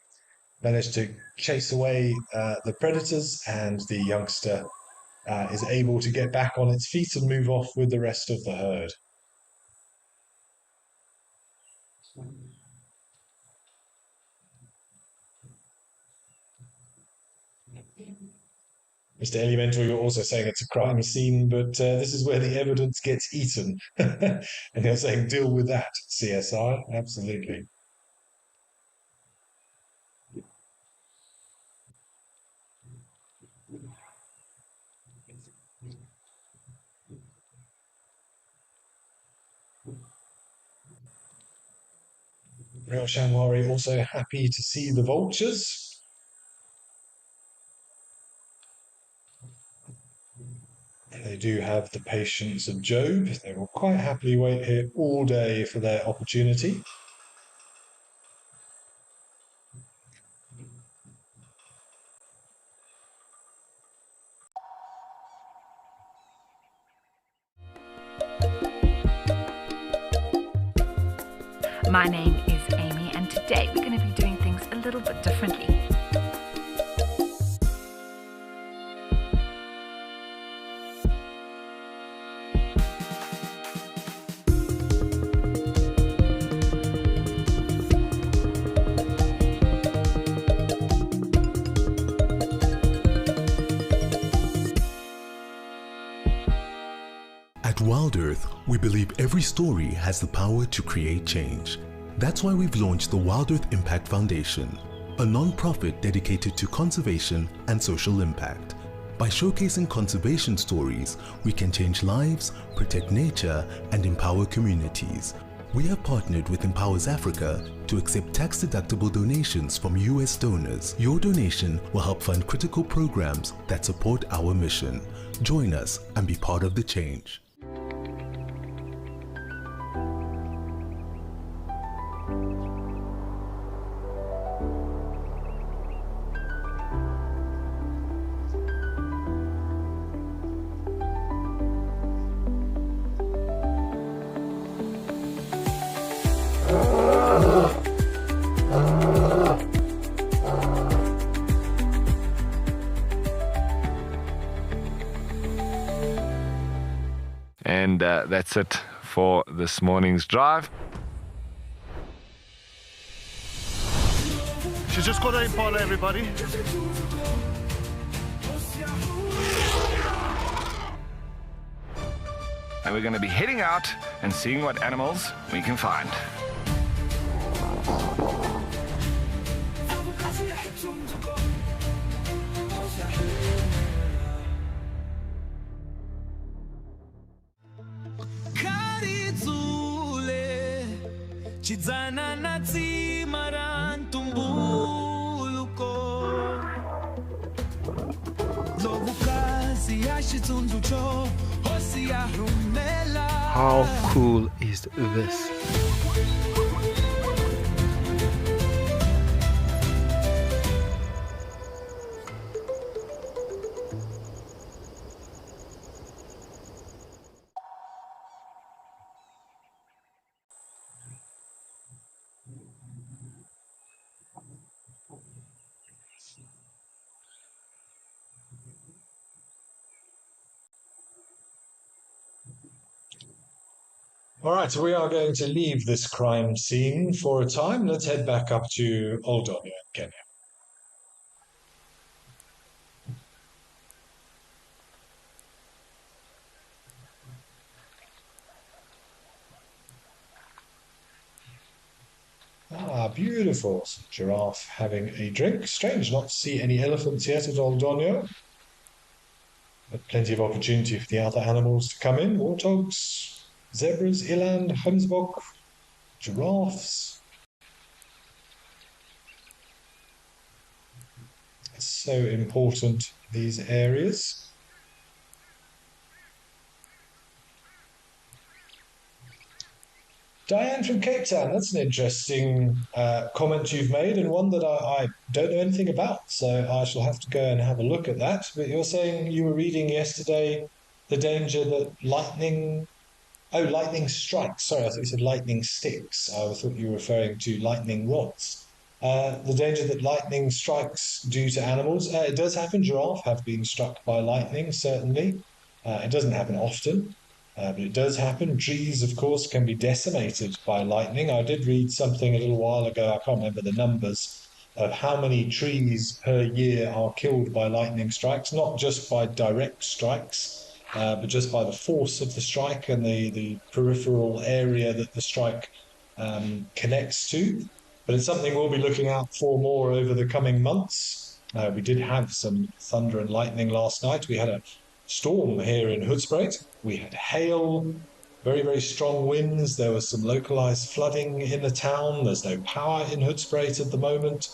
manage to chase away the predators, and the youngster is able to get back on its feet and move off with the rest of the herd. Mr. Elemental, you're also saying it's a crime scene, but this is where the evidence gets eaten. And you're saying deal with that, CSI. Absolutely. Real Shamwari also happy to see the vultures. They do have the patience of Job. They will quite happily wait here all day for their opportunity. My name is Amy, and today we're going to be doing things a little bit differently. At Wild Earth, we believe every story has the power to create change. That's why we've launched the Wild Earth Impact Foundation, a non-profit dedicated to conservation and social impact. By showcasing conservation stories, we can change lives, protect nature, and empower communities. We have partnered with Empowers Africa to accept tax-deductible donations from US donors. Your donation will help fund critical programs that support our mission. Join us and be part of the change. And that's it for this morning's drive. She's just got her impala, everybody. And we're going to be heading out and seeing what animals we can find. How cool is this? All right, so we are going to leave this crime scene for a time. Let's head back up to Old Onya in Kenya. Ah, beautiful. Giraffe having a drink. Strange not to see any elephants yet at Old Onya. But plenty of opportunity for the other animals to come in. Warthogs, zebras, eland, gemsbok, giraffes. Let's so important in these areas. Diane from Cape Town, that's an interesting comment you've made, and one that I don't know anything about, so I shall have to go and have a look at that. But you're saying you were reading yesterday the danger that lightning strikes. Sorry, I thought you said lightning sticks. I thought you were referring to lightning rods. The danger that lightning strikes due to animals. It does happen. Giraffe have been struck by lightning, certainly. It doesn't happen often. But it does happen. Trees, of course, can be decimated by lightning. I did read something a little while ago, I can't remember the numbers, of how many trees per year are killed by lightning strikes, not just by direct strikes, but just by the force of the strike and the peripheral area that the strike connects to. But it's something we'll be looking out for more over the coming months. We did have some thunder and lightning last night. We had a storm here in Hoedspruit. We had hail, very, very strong winds. There was some localized flooding in the town. There's no power in Hoedspruit at the moment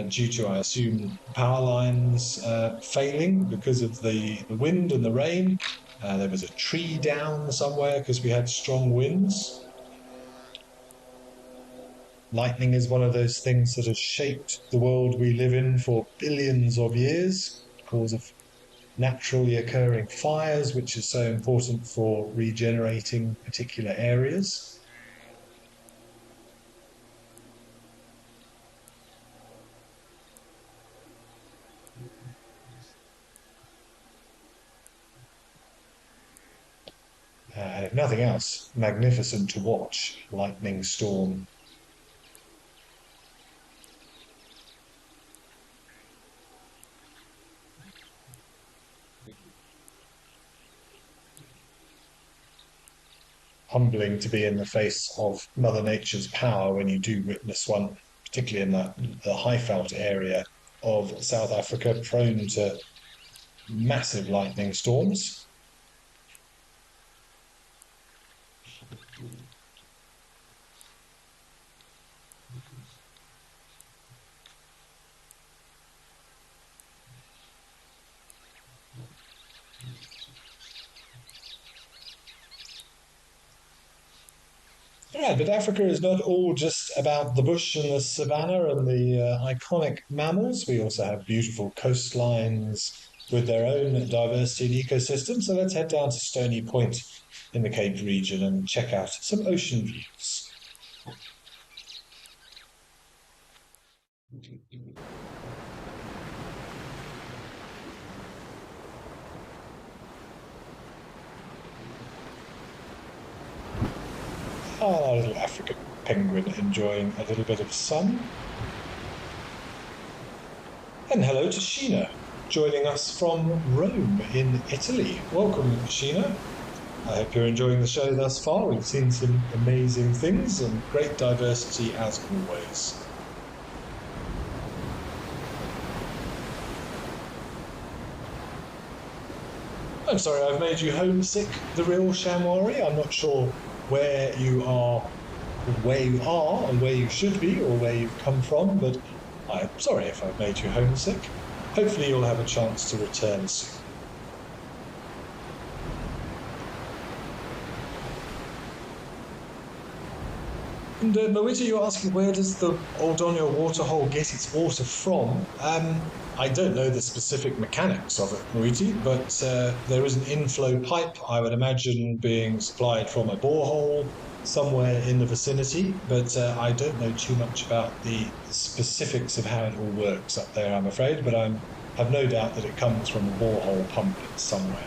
due to, I assume, power lines failing because of the wind and the rain. There was a tree down somewhere because we had strong winds. Lightning is one of those things that has shaped the world we live in for billions of years, cause of naturally occurring fires, which is so important for regenerating particular areas. And if nothing else, magnificent to watch, lightning storm. Humbling to be in the face of Mother Nature's power when you do witness one, particularly in the Highveld area of South Africa, prone to massive lightning storms. Yeah, but Africa is not all just about the bush and the savannah and the iconic mammals. We also have beautiful coastlines with their own diversity and ecosystem. So let's head down to Stony Point in the Cape region and check out some ocean views. Our little African penguin enjoying a little bit of sun. And hello to Sheena, joining us from Rome in Italy. Welcome, Sheena. I hope you're enjoying the show thus far. We've seen some amazing things and great diversity as always. I'm sorry I've made you homesick, the real Shamwari. I'm not sure where you are and where you should be or where you've come from, but I'm sorry if I've made you homesick. Hopefully you'll have a chance to return soon. And Moita, you're asking, where does the Oldonyo waterhole get its water from? I don't know the specific mechanics of it, Moiti, but there is an inflow pipe, I would imagine, being supplied from a borehole somewhere in the vicinity, but I don't know too much about the specifics of how it all works up there, I'm afraid, but I have no doubt that it comes from a borehole pump somewhere.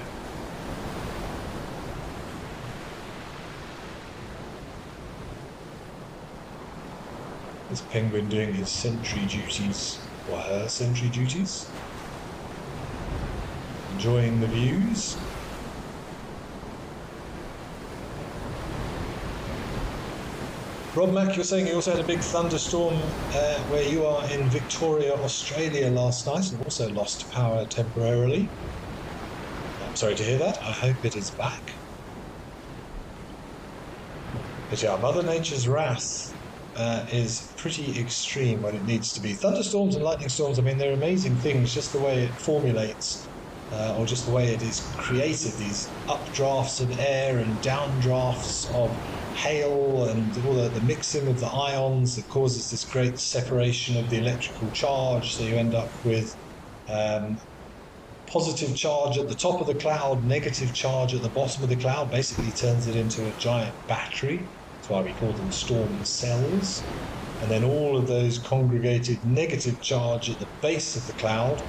This penguin doing his sentry duties, or her sentry duties. Enjoying the views. Rob Mack, you're saying you also had a big thunderstorm where you are in Victoria, Australia last night, and also lost power temporarily. I'm sorry to hear that. I hope it is back. But yeah, Mother Nature's wrath is pretty extreme when it needs to be. Thunderstorms and lightning storms, I mean, they're amazing things, just the way it formulates, or just the way it is created, these updrafts of air and downdrafts of hail and all the mixing of the ions that causes this great separation of the electrical charge. So you end up with positive charge at the top of the cloud, negative charge at the bottom of the cloud, basically turns it into a giant battery. That's why we call them storm cells. And then all of those congregated negative charge at the base of the cloud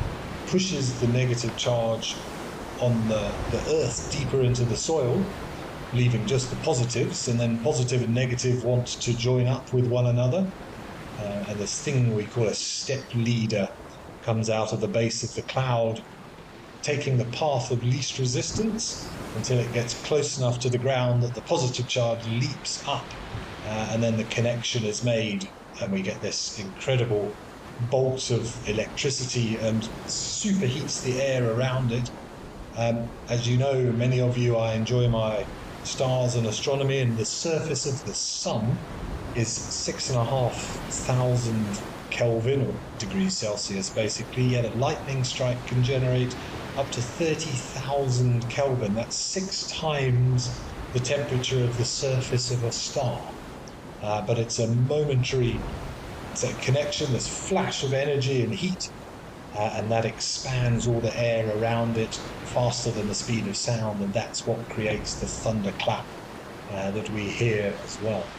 pushes the negative charge on the earth deeper into the soil, leaving just the positives, and then positive and negative want to join up with one another. And this thing we call a step leader comes out of the base of the cloud, taking the path of least resistance until it gets close enough to the ground that the positive charge leaps up, and then the connection is made, and we get this incredible bolt of electricity and superheats the air around it. As you know, many of you, I enjoy my stars and astronomy, and the surface of the sun is 6,500 Kelvin, or degrees Celsius basically, yet a lightning strike can generate up to 30,000 Kelvin. That's 6 times the temperature of the surface of a star. But it's a momentary connection, this flash of energy and heat, and that expands all the air around it faster than the speed of sound, and that's what creates the thunderclap that we hear as well.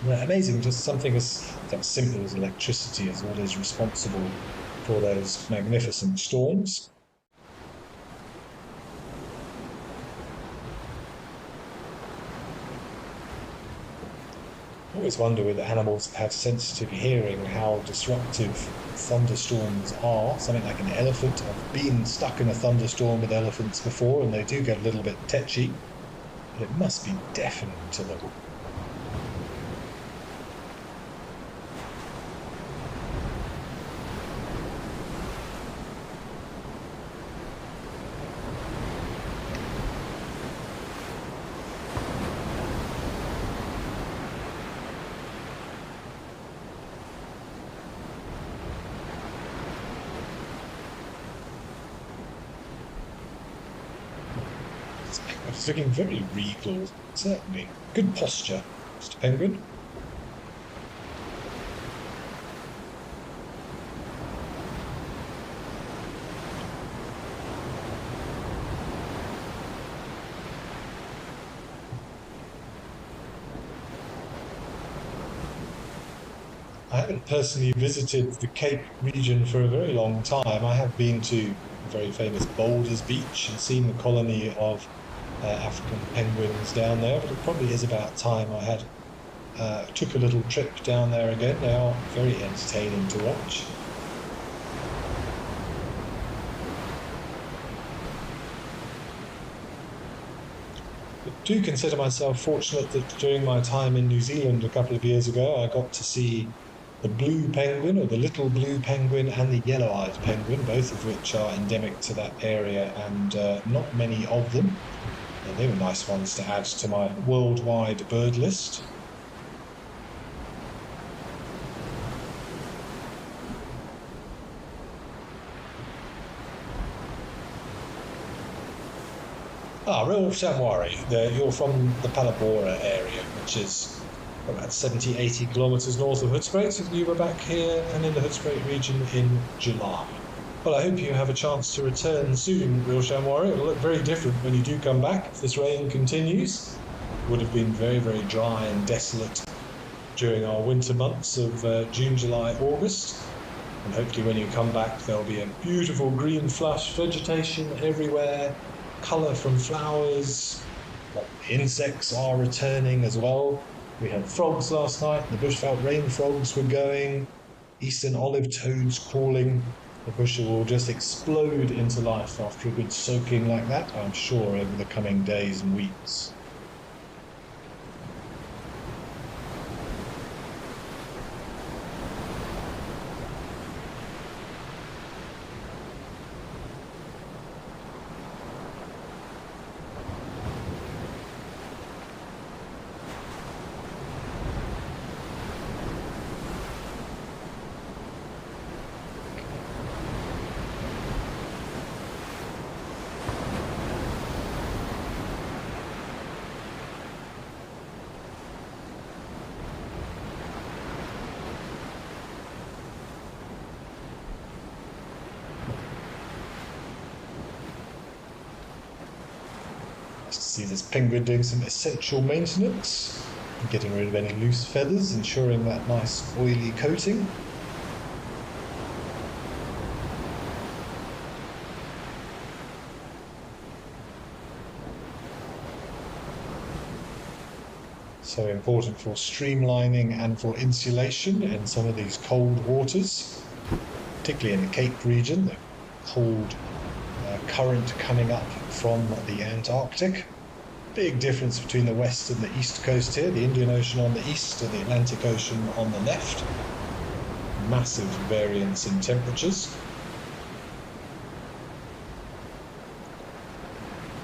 Amazing, just something as simple as electricity is what is responsible for those magnificent storms. I always wonder with animals that have sensitive hearing how disruptive thunderstorms are. Something like an elephant. I've been stuck in a thunderstorm with elephants before, and they do get a little bit tetchy, but it must be deafening to them. It's looking very regal, certainly. Good posture, Mr. Penguin. I haven't personally visited the Cape region for a very long time. I have been to the very famous Boulders Beach and seen the colony of African penguins down there, but it probably is about time I took a little trip down there again. They are very entertaining to watch. I do consider myself fortunate that during my time in New Zealand a couple of years ago, I got to see the blue penguin, or the little blue penguin, and the yellow-eyed penguin, both of which are endemic to that area, and not many of them. And they were nice ones to add to my worldwide bird list. Real Shamwari, you're from the Palabora area, which is about 70-80 kilometres north of Hoedspruit. You were back here and in the Hoedspruit region in July. Well, I hope you have a chance to return soon, Real Shamwari. It'll look very different when you do come back if this rain continues. It would have been very, very dry and desolate during our winter months of June, July, August. And hopefully when you come back, there'll be a beautiful green flush vegetation everywhere, colour from flowers. Insects are returning as well. We had frogs last night. The bushveld rain frogs were going. Eastern olive toads calling. The bush will just explode into life after a good soaking like that, I'm sure, over the coming days and weeks. Nice to see this penguin doing some essential maintenance, getting rid of any loose feathers, ensuring that nice oily coating. So important for streamlining and for insulation in some of these cold waters, particularly in the Cape region, the cold current coming up from the Antarctic. Big difference between the west and the east coast here, the Indian Ocean on the east and the Atlantic Ocean on the left. Massive variance in temperatures.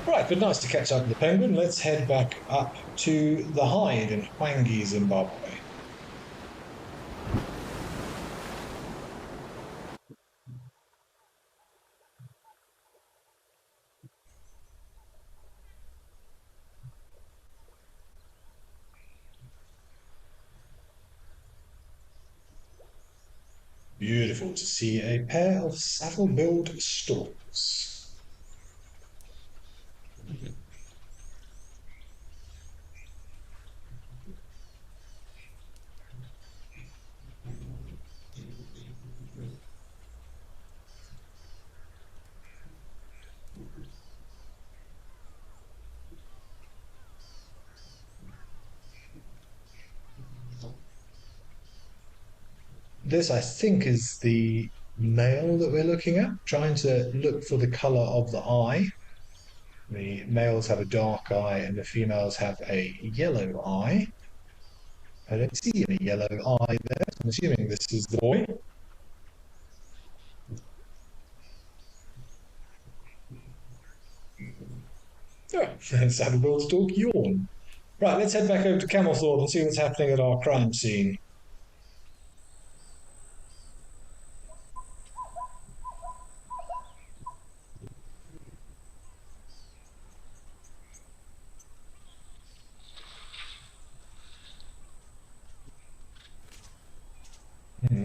Right, but nice to catch up with the penguin. Let's head back up to the hide in Hwangi, Zimbabwe. Beautiful to see a pair of saddle-billed storks. This, I think, is the male that we're looking at, trying to look for the colour of the eye. The males have a dark eye and the females have a yellow eye. I don't see any yellow eye there, so I'm assuming this is the boy. Oh, and saddle-billed stork yawn. Right, let's head back over to Camelthorpe and see what's happening at our crime scene.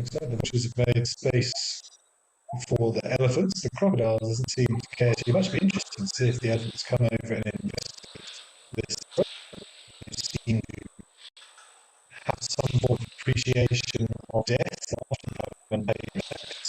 So the bushes have made space for the elephants. The crocodile doesn't seem to care too much. It'd be interesting to see if the elephants come over and investigate this. They seem to have some sort of appreciation of death when they reflect.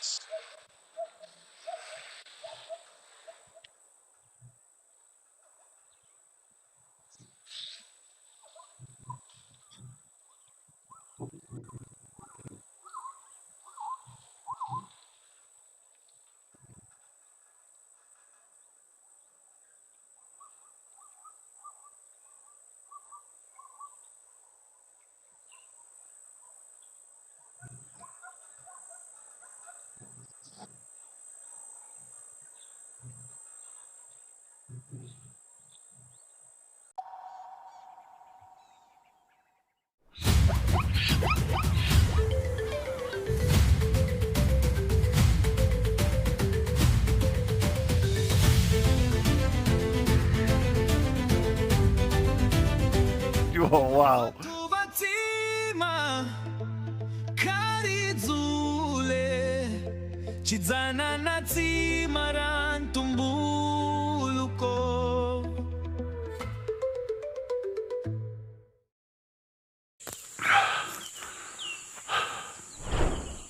Oh, wow.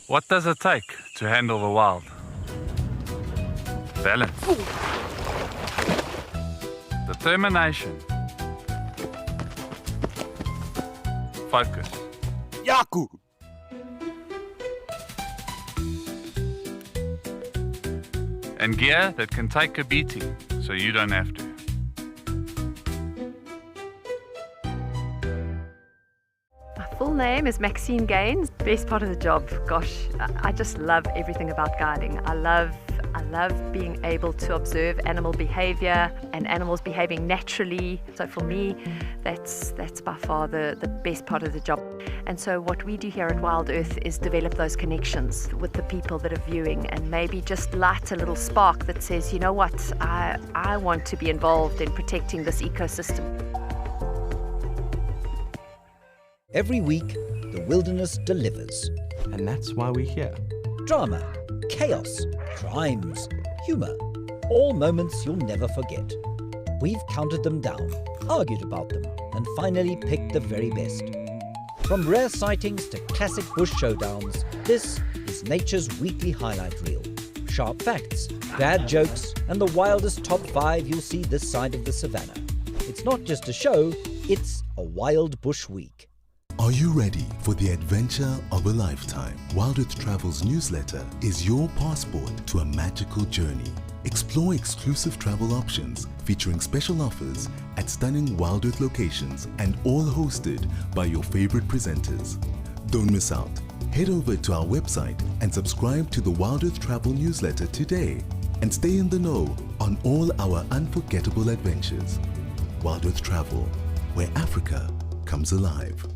What does it take to handle the wild? Balance. Determination. Focus. Yaku! And gear that can take a beating so you don't have to. My full name is Maxine Gaines. Best part of the job, gosh, I just love everything about guiding. I love being able to observe animal behavior and animals behaving naturally. So for me, that's by far the best part of the job. And so what we do here at Wild Earth is develop those connections with the people that are viewing and maybe just light a little spark that says, you know what, I want to be involved in protecting this ecosystem. Every week, the wilderness delivers. And that's why we're here. Drama, chaos, crimes, humour. All moments you'll never forget. We've counted them down, argued about them, and finally picked the very best. From rare sightings to classic bush showdowns, this is nature's weekly highlight reel. Sharp facts, bad jokes, and the wildest top 5 you'll see this side of the savannah. It's not just a show, it's a wild bush week. Are you ready for the adventure of a lifetime? Wild Earth Travel's newsletter is your passport to a magical journey. Explore exclusive travel options featuring special offers at stunning Wild Earth locations and all hosted by your favorite presenters. Don't miss out. Head over to our website and subscribe to the Wild Earth Travel newsletter today and stay in the know on all our unforgettable adventures. Wild Earth Travel, where Africa comes alive.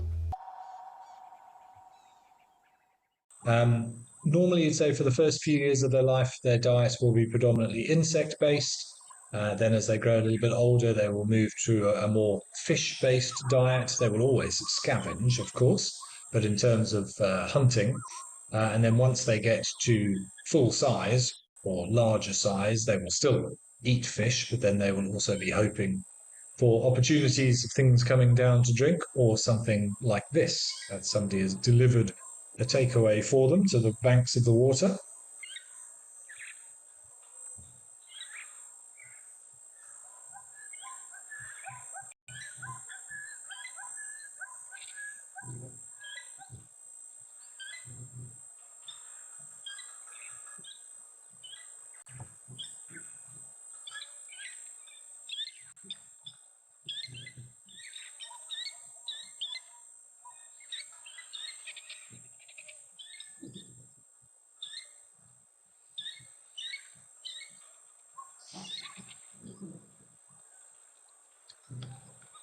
Normally, you'd say for the first few years of their life, their diet will be predominantly insect-based. Then as they grow a little bit older, they will move to a more fish-based diet. They will always scavenge, of course, but in terms of hunting. And then once they get to full size or larger size, they will still eat fish, but then they will also be hoping for opportunities of things coming down to drink or something like this, that somebody has delivered a takeaway for them to the banks of the water.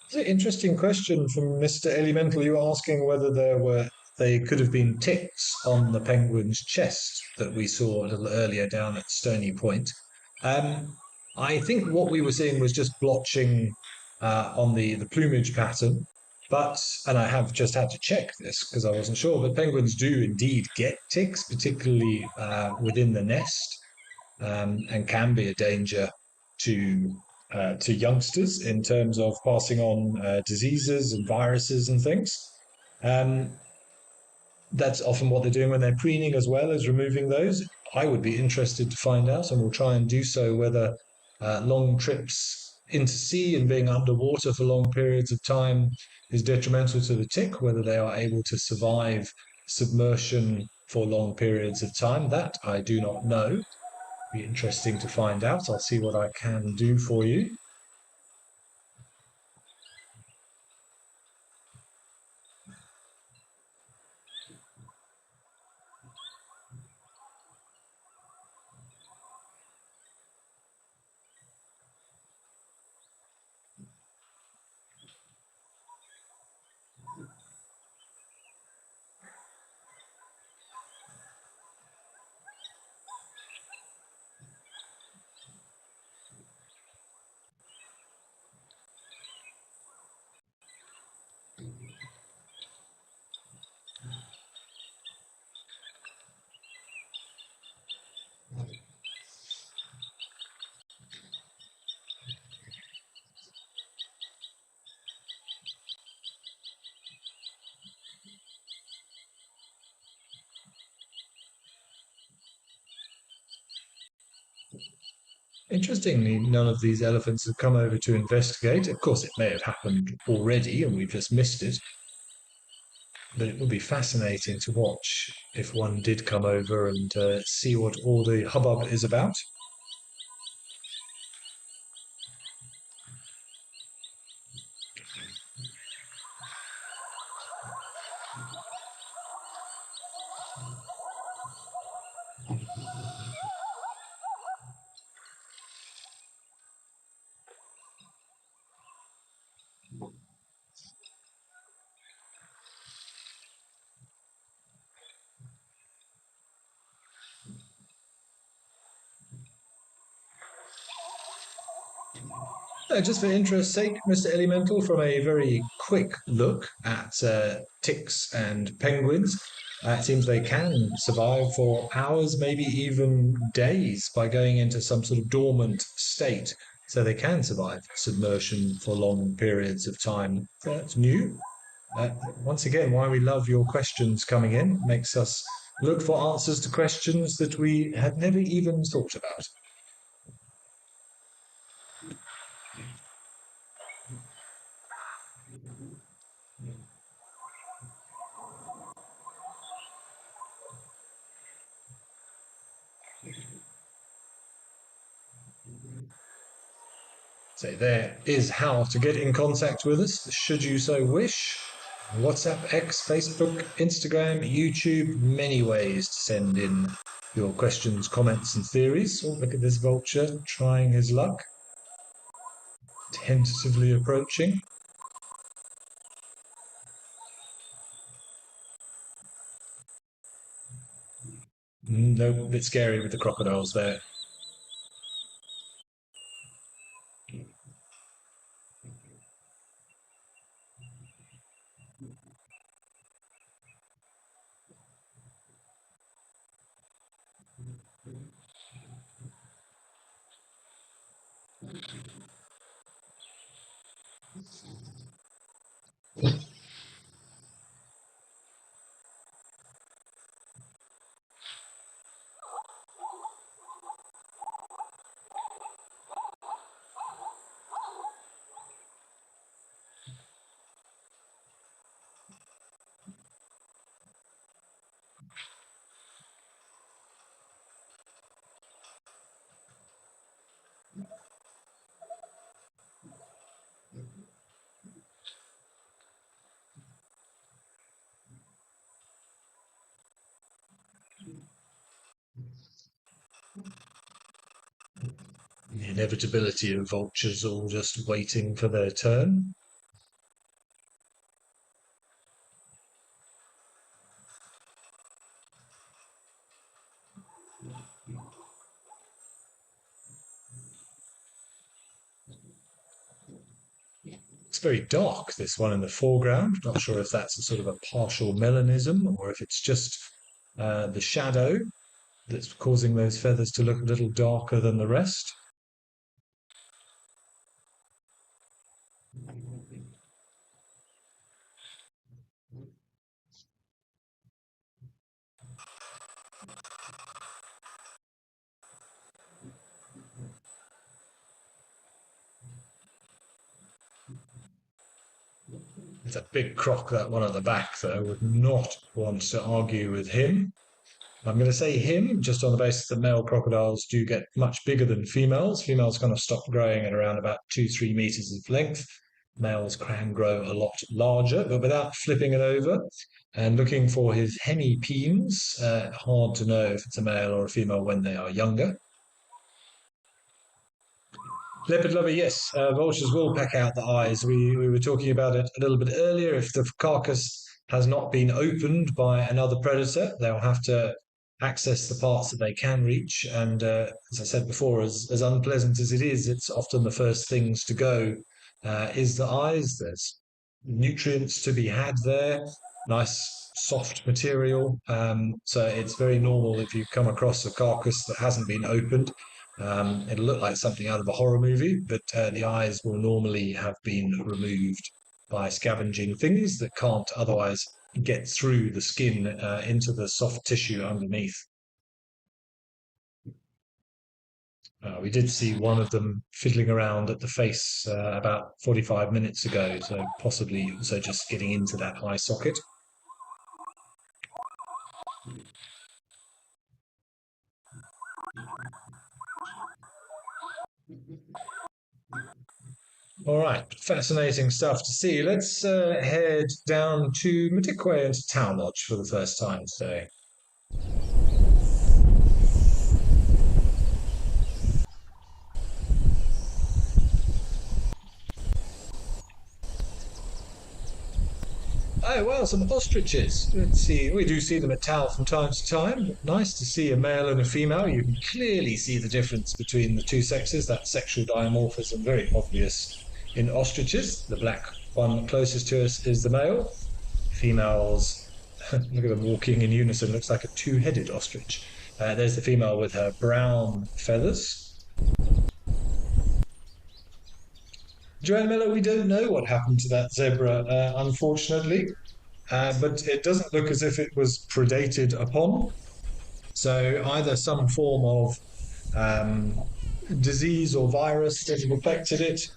It's an interesting question from Mr. Elemental. You were asking whether they could have been ticks on the penguin's chest that we saw a little earlier down at Stony Point. I think what we were seeing was just blotching on the plumage pattern. And I have just had to check this because I wasn't sure, but penguins do indeed get ticks, particularly within the nest, and can be a danger to youngsters in terms of passing on diseases and viruses and things. That's often what they're doing when they're preening as well as removing those. I would be interested to find out, and we'll try and do so, whether long trips into sea and being underwater for long periods of time is detrimental to the tick, whether they are able to survive submersion for long periods of time. That I do not know. Be interesting to find out. I'll see what I can do for you. Interestingly, none of these elephants have come over to investigate. Of course, it may have happened already and we've just missed it. But it would be fascinating to watch if one did come over and see what all the hubbub is about. Just for interest's sake, Mr. Elemental, from a very quick look at ticks and penguins, it seems they can survive for hours, maybe even days, by going into some sort of dormant state so they can survive submersion for long periods of time. That's new. Once again, why we love your questions coming in. Makes us look for answers to questions that we had never even thought about. So there is how to get in contact with us, should you so wish. WhatsApp, X, Facebook, Instagram, YouTube, many ways to send in your questions, comments, and theories. Oh, look at this vulture trying his luck. Tentatively approaching. No, a bit scary with the crocodiles there. The inevitability of vultures all just waiting for their turn. It's very dark, this one in the foreground. Not sure if that's a sort of a partial melanism or if it's just the shadow that's causing those feathers to look a little darker than the rest. It's a big croc, that one at the back, though. Would not want to argue with him. I'm going to say him just on the basis that male crocodiles do get much bigger than females. Females kind of stop growing at around about 2-3 meters of length. Males can grow a lot larger, but without flipping it over. And looking for his hemipenes, hard to know if it's a male or a female when they are younger. Leopard lover, yes, vultures will peck out the eyes. We were talking about it a little bit earlier. If the carcass has not been opened by another predator, they'll have to access the parts that they can reach. And as I said before, as unpleasant as it is, it's often the first things to go is the eyes. There's nutrients to be had there, nice soft material. So it's very normal if you come across a carcass that hasn't been opened. It'll look like something out of a horror movie, but the eyes will normally have been removed by scavenging things that can't otherwise get through the skin into the soft tissue underneath. We did see one of them fiddling around at the face about 45 minutes ago, so possibly also just getting into that eye socket. All right, fascinating stuff to see. Let's head down to Madikwe and to Tower Lodge for the first time today. Oh, well, some ostriches. Let's see. We do see them at Tower from time to time. Nice to see a male and a female. You can clearly see the difference between the two sexes. That sexual dimorphism, very obvious in ostriches. The black one closest to us is the male. Females, look at them walking in unison. Looks like a two-headed ostrich. There's the female with her brown feathers. Joanne Miller, we don't know what happened to that zebra, unfortunately, but it doesn't look as if it was predated upon. So either some form of disease or virus that have affected it,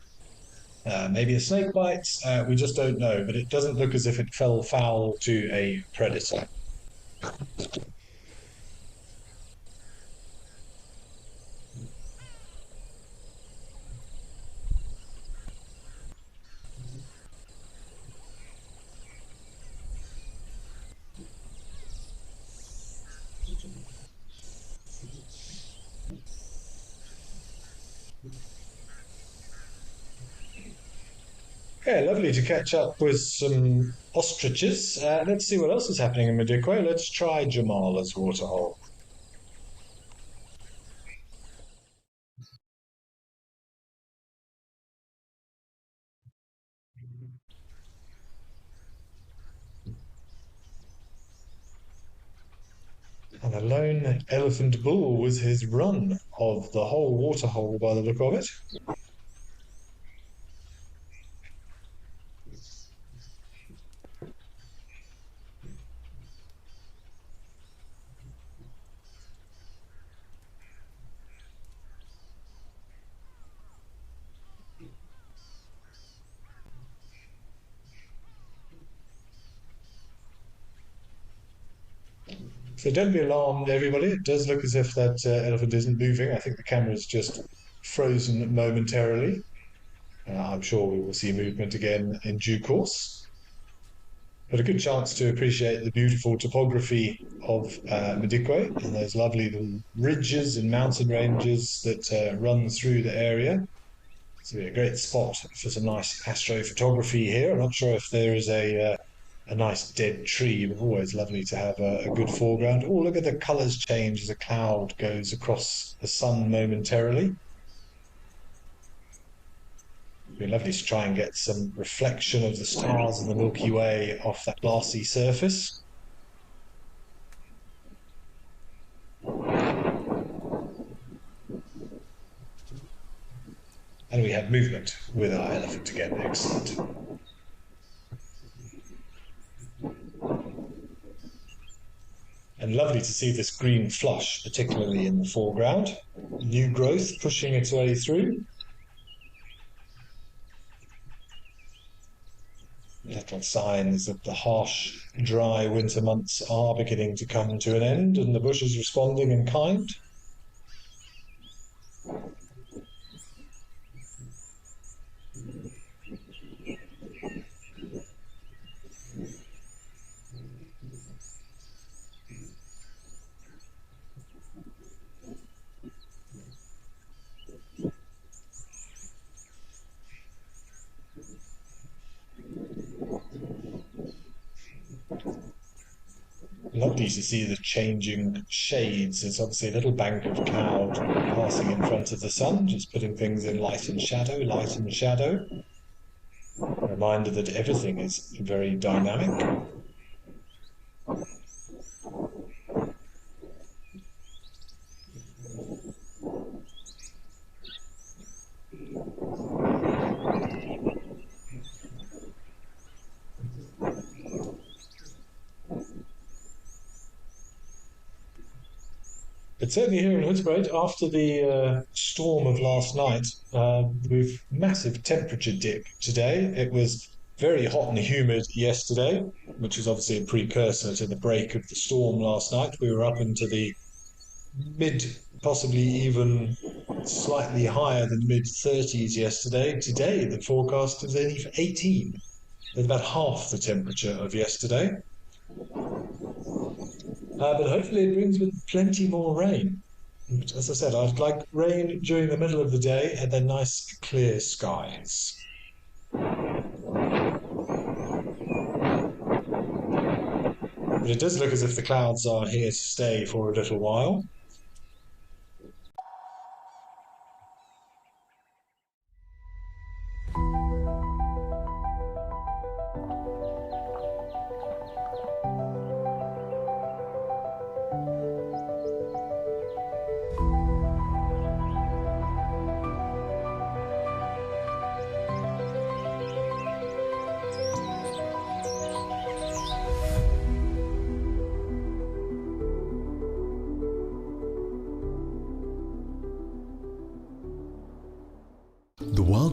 maybe a snake bite, we just don't know, but it doesn't look as if it fell foul to a predator. Yeah, lovely to catch up with some ostriches. Let's see what else is happening in Madikwe. Let's try Jamala's waterhole. And a lone elephant bull was his run of the whole waterhole by the look of it. So don't be alarmed, everybody. It does look as if that elephant isn't moving. I think the camera's just frozen momentarily. I'm sure we will see movement again in due course. But a good chance to appreciate the beautiful topography of Madikwe and those lovely little ridges and mountain ranges that run through the area. It's a great spot for some nice astrophotography here. I'm not sure if there is a nice dead tree, but always lovely to have a good foreground. Oh, look at the colours change as a cloud goes across the sun momentarily. It'd be lovely to try and get some reflection of the stars in the Milky Way off that glassy surface. And we have movement with our elephant again. Excellent. And lovely to see this green flush, particularly in the foreground. New growth pushing its way through. Little signs that the harsh, dry winter months are beginning to come to an end, and the bush is responding in kind. Lovely to see the changing shades. There's obviously a little bank of cloud passing in front of the sun, just putting things in light and shadow, light and shadow. A reminder that everything is very dynamic. But certainly here in Hoedspruit, after the storm of last night, we've massive temperature dip today. It was very hot and humid yesterday, which is obviously a precursor to the break of the storm last night. We were up into the mid, possibly even slightly higher than mid-30s yesterday. Today, the forecast is only for 18. That's about half the temperature of yesterday. But hopefully it brings with plenty more rain. And as I said, I'd like rain during the middle of the day and then nice clear skies. But it does look as if the clouds are here to stay for a little while.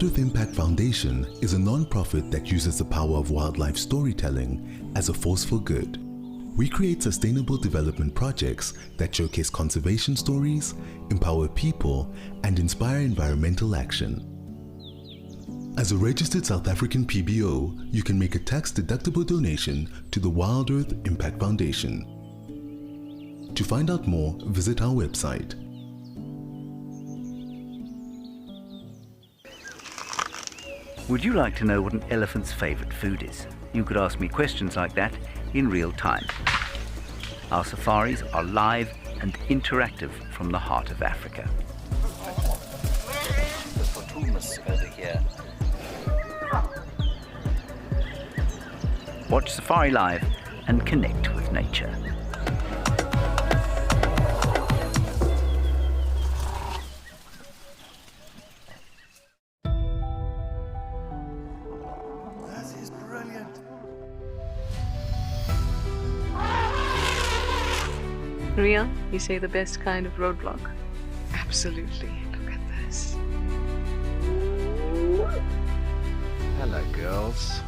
Wildlife Impact Foundation is a non-profit that uses the power of wildlife storytelling as a force for good. We create sustainable development projects that showcase conservation stories, empower people, and inspire environmental action. As a registered South African PBO, you can make a tax-deductible donation to the Wild Earth Impact Foundation. To find out more, visit our website. Would you like to know what an elephant's favorite food is? You could ask me questions like that in real time. Our safaris are live and interactive from the heart of Africa. Over here. Watch Safari Live and connect with nature. Ria, you say the best kind of roadblock? Absolutely. Look at this. Hello, girls.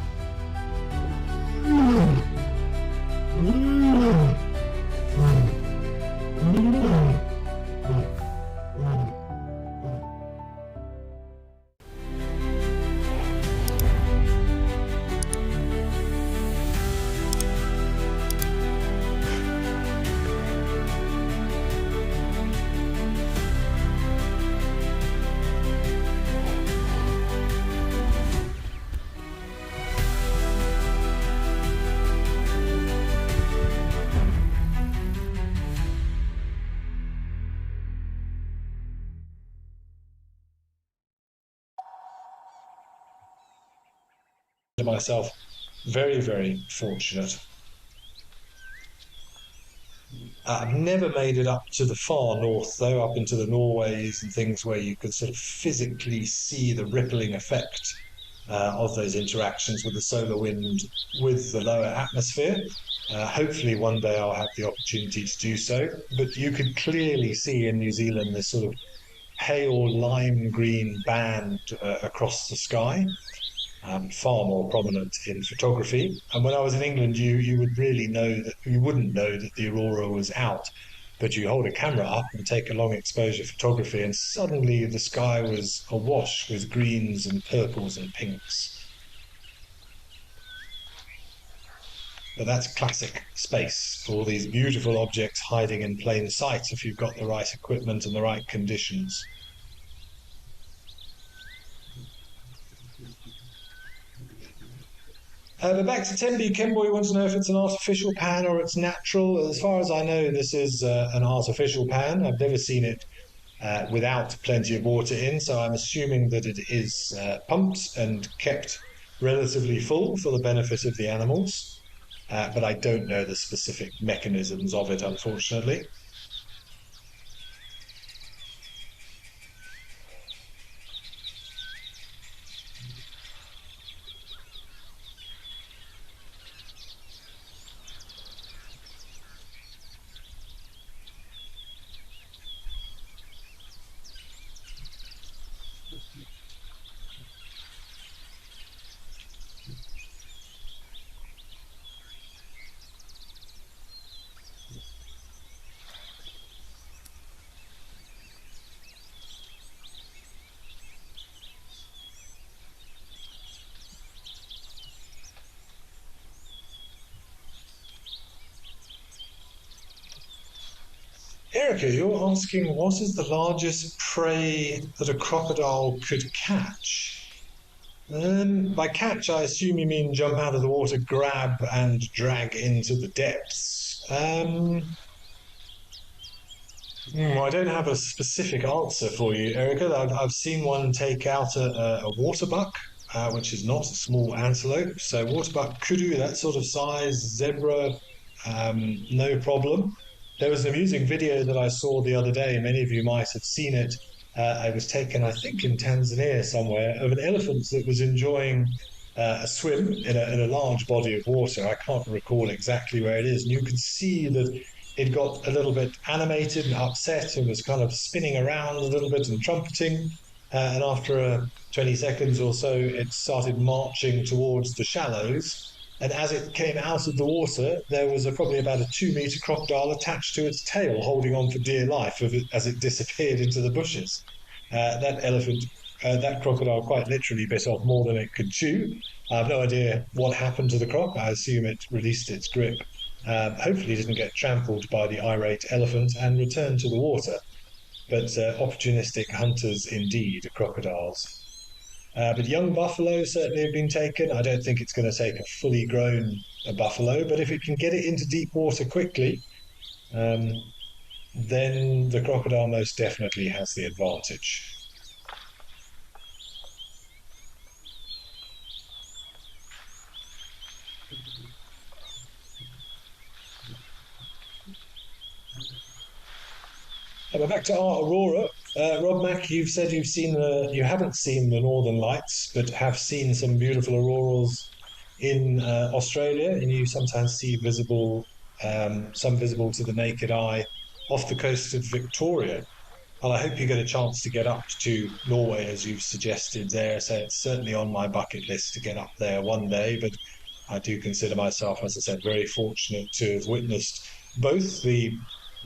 Myself very, very fortunate. I've never made it up to the far north, though, up into the Norways and things where you could sort of physically see the rippling effect of those interactions with the solar wind with the lower atmosphere. Hopefully one day I'll have the opportunity to do so, but you could clearly see in New Zealand this sort of pale lime green band across the sky. Far more prominent in photography. And when I was in England, you would really know that you wouldn't know that the aurora was out, but you hold a camera up and take a long exposure photography, and suddenly the sky was awash with greens and purples and pinks. But that's classic space, all these beautiful objects hiding in plain sight if you've got the right equipment and the right conditions. But back to Tembi, Kenboy wants to know if it's an artificial pan or it's natural. As far as I know, this is an artificial pan. I've never seen it without plenty of water in, so I'm assuming that it is pumped and kept relatively full for the benefit of the animals. But I don't know the specific mechanisms of it, unfortunately. Erica, you're asking what is the largest prey that a crocodile could catch? By catch, I assume you mean jump out of the water, grab and drag into the depths. I don't have a specific answer for you, Erica. I've seen one take out a waterbuck, which is not a small antelope. So waterbuck, kudu, that sort of size, zebra, no problem. There was an amusing video that I saw the other day. Many of you might have seen it. It was taken, I think, in Tanzania somewhere, of an elephant that was enjoying a swim in a large body of water. I can't recall exactly where it is. And you could see that it got a little bit animated and upset and was kind of spinning around a little bit and trumpeting. and after 20 seconds or so, it started marching towards the shallows. And as it came out of the water, there was probably about a 2-meter crocodile attached to its tail, holding on for dear life as it disappeared into the bushes. That crocodile quite literally bit off more than it could chew. I have no idea what happened to the croc. I assume it released its grip. Hopefully, it didn't get trampled by the irate elephant and returned to the water. But opportunistic hunters indeed, crocodiles. But young buffalo certainly have been taken. I don't think it's going to take a fully grown buffalo, but if it can get it into deep water quickly, then the crocodile most definitely has the advantage. But back to our aurora. Rob Mack, you've said you haven't seen the Northern Lights, but have seen some beautiful auroras in Australia, and you sometimes see some visible to the naked eye off the coast of Victoria. Well, I hope you get a chance to get up to Norway, as you've suggested there. So it's certainly on my bucket list to get up there one day, but I do consider myself, as I said, very fortunate to have witnessed both the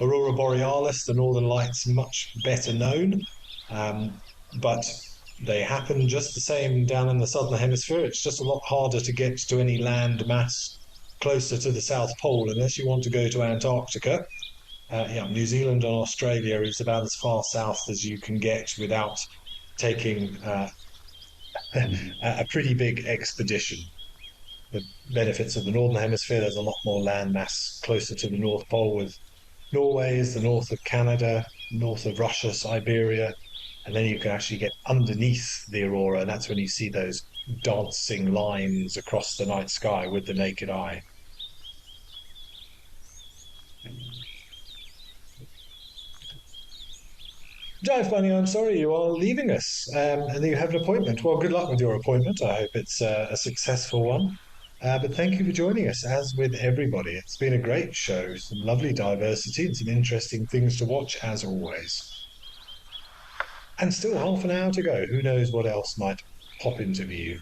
Aurora Borealis, the Northern Lights, much better known, but they happen just the same down in the Southern Hemisphere. It's just a lot harder to get to any land mass closer to the South Pole unless you want to go to Antarctica. New Zealand and Australia is about as far south as you can get without taking a pretty big expedition. The benefits of the Northern Hemisphere, there's a lot more land mass closer to the North Pole, with Norway is the north of Canada, north of Russia, Siberia, and then you can actually get underneath the aurora, and that's when you see those dancing lines across the night sky with the naked eye. Jive Bunny, I'm sorry you are leaving us, and you have an appointment. Well, good luck with your appointment. I hope it's a successful one. But thank you for joining us, as with everybody. It's been a great show, some lovely diversity and some interesting things to watch, as always. And still half an hour to go. Who knows what else might pop into view.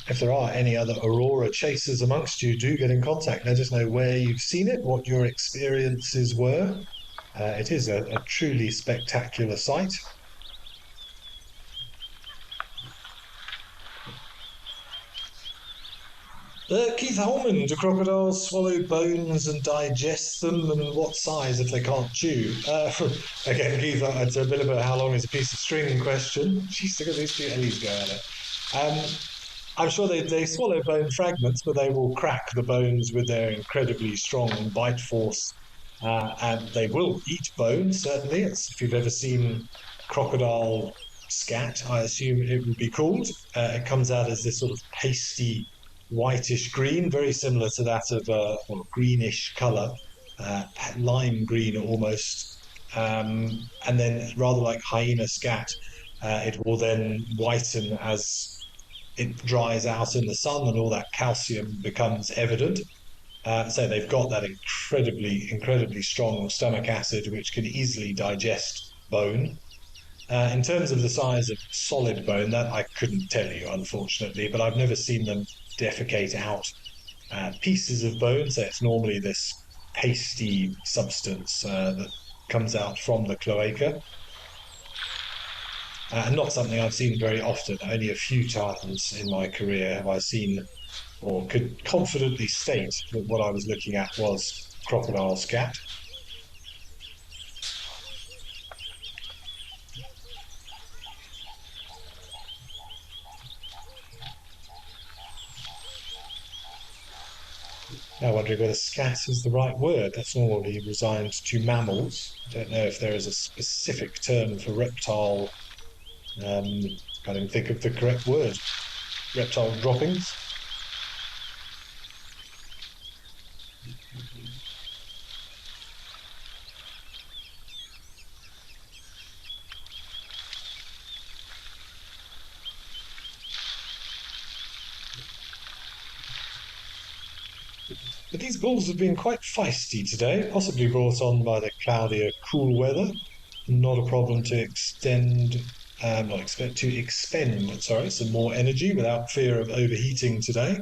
If there are any other aurora chasers amongst you, do get in contact. Let us know where you've seen it, what your experiences were. It is a truly spectacular sight. Keith Holman, do crocodiles swallow bones and digest them, and what size if they can't chew? Again, Keith, it's a bit of a how long is a piece of string question. Jeez, look at these two Ellies go at it. I'm sure they swallow bone fragments, but they will crack the bones with their incredibly strong bite force. And they will eat bone, certainly. If you've ever seen crocodile scat, I assume it would be called. It comes out as this sort of pasty, whitish green, very similar to that of a greenish colour, lime green almost. And then, rather like hyena scat, it will then whiten as it dries out in the sun and all that calcium becomes evident. So they've got that incredibly strong stomach acid, which can easily digest bone. In terms of the size of solid bone, that I couldn't tell you, unfortunately, but I've never seen them defecate out pieces of bone. So it's normally this pasty substance that comes out from the cloaca. And not something I've seen very often. Only a few times in my career have I seen or could confidently state that what I was looking at was crocodile scat. Now wondering whether scat is the right word. That's normally resigned to mammals. Don't know if there is a specific term for reptile. Can't even think of the correct word. Reptile droppings. But these bulls have been quite feisty today, possibly brought on by the cloudier, cool weather. Not a problem to expend, some more energy without fear of overheating today.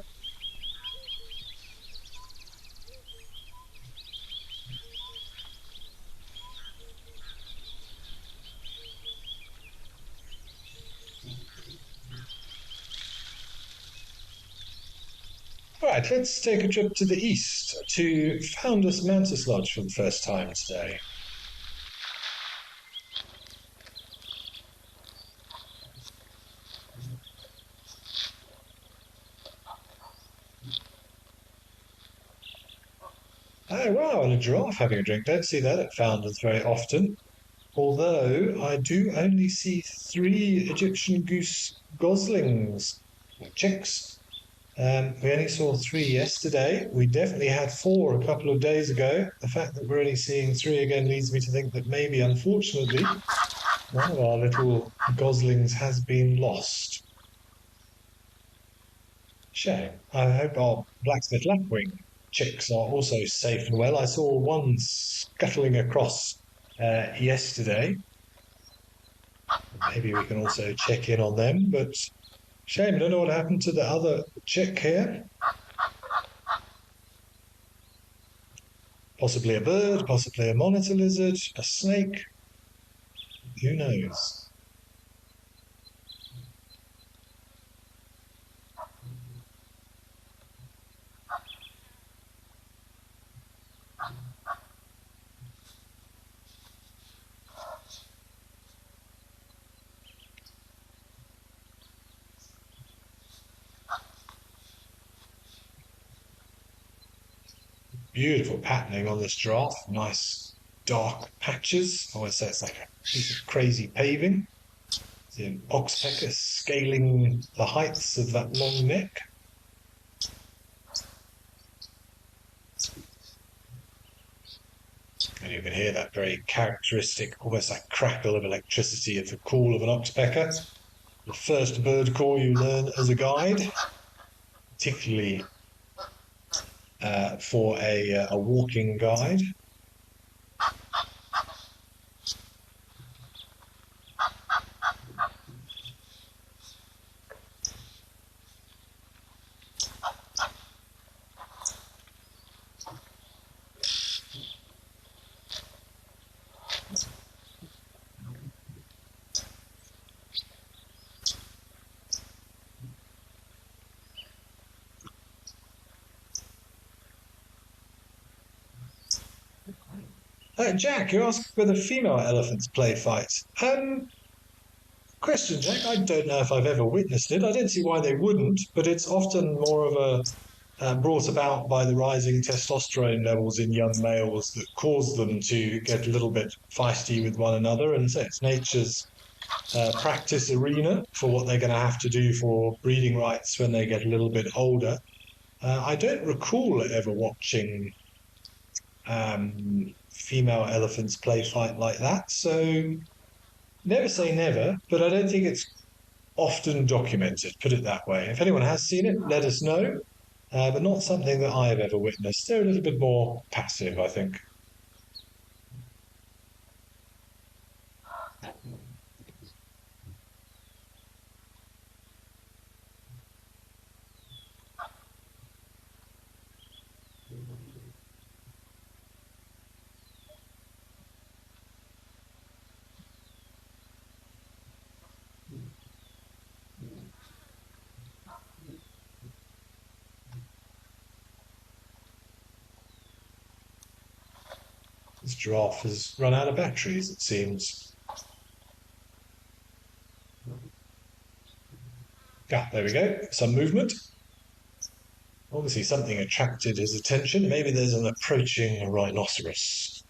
Right, let's take a trip to the east to Founders Mantis Lodge for the first time today. Oh wow, and a giraffe having a drink. Don't see that at Founders very often. Although I do only see 3 Egyptian goose goslings, or chicks. We only saw 3 yesterday. We definitely had 4 a couple of days ago. The fact that we're only seeing 3 again leads me to think that maybe, unfortunately, one of our little goslings has been lost. Shame. I hope our blacksmith lapwing chicks are also safe and well. I saw one scuttling across yesterday. Maybe we can also check in on them, but shame, I don't know what happened to the other chick here. Possibly a bird, possibly a monitor lizard, a snake. Who knows? Beautiful patterning on this giraffe. Nice dark patches. I always say it's like a piece of crazy paving. The oxpecker scaling the heights of that long neck. And you can hear that very characteristic, almost like crackle of electricity at the call of an oxpecker. The first bird call you learn as a guide, particularly for a walking guide. Jack, you asked whether female elephants play fights. Question, Jack. I don't know if I've ever witnessed it. I don't see why they wouldn't, but it's often more of a brought about by the rising testosterone levels in young males that cause them to get a little bit feisty with one another. And so it's nature's practice arena for what they're going to have to do for breeding rights when they get a little bit older. I don't recall ever watching female elephants play fight like that, so never say never, but I don't think it's often documented, put it that way. If anyone has seen it, let us know, but not something that I've ever witnessed. They're a little bit more passive, I think. This giraffe has run out of batteries, it seems. There we go. Some movement. Obviously something attracted his attention. Maybe there's an approaching rhinoceros.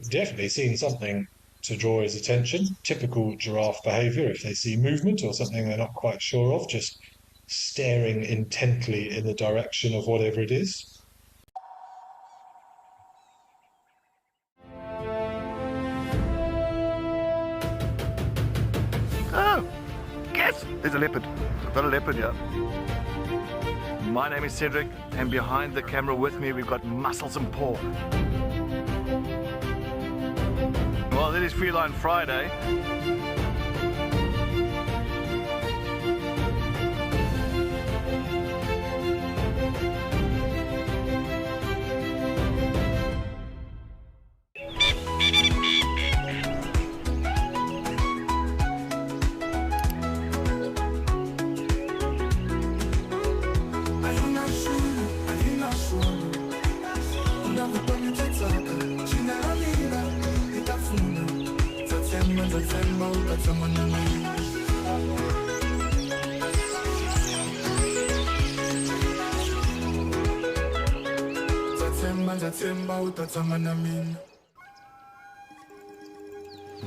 Definitely seen something to draw his attention. Typical giraffe behavior if they see movement or something they're not quite sure of, just staring intently in the direction of whatever it is. guys, there's a leopard. I've got a leopard here. My name is Cedric, and behind the camera with me we've got Muscles and Paul. Well, it is Feline Friday.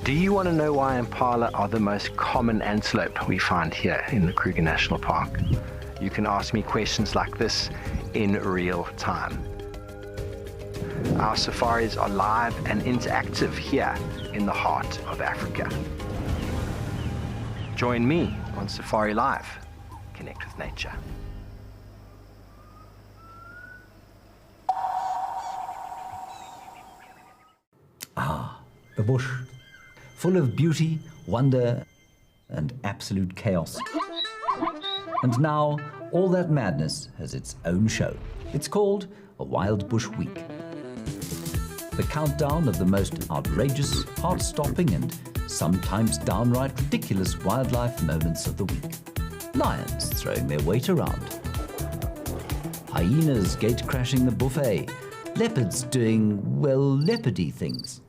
Do you want to know why impala are the most common antelope we find here in the Kruger National Park? You can ask me questions like this in real time. Our safaris are live and interactive here in the heart of Africa. Join me on Safari Live. Connect with nature. Ah, the bush, full of beauty, wonder, and absolute chaos. And now, all that madness has its own show. It's called a Wild Bush Week. The countdown of the most outrageous, heart-stopping, and sometimes downright ridiculous wildlife moments of the week. Lions throwing their weight around. Hyenas gate-crashing the buffet. Leopards doing, well, leopardy things.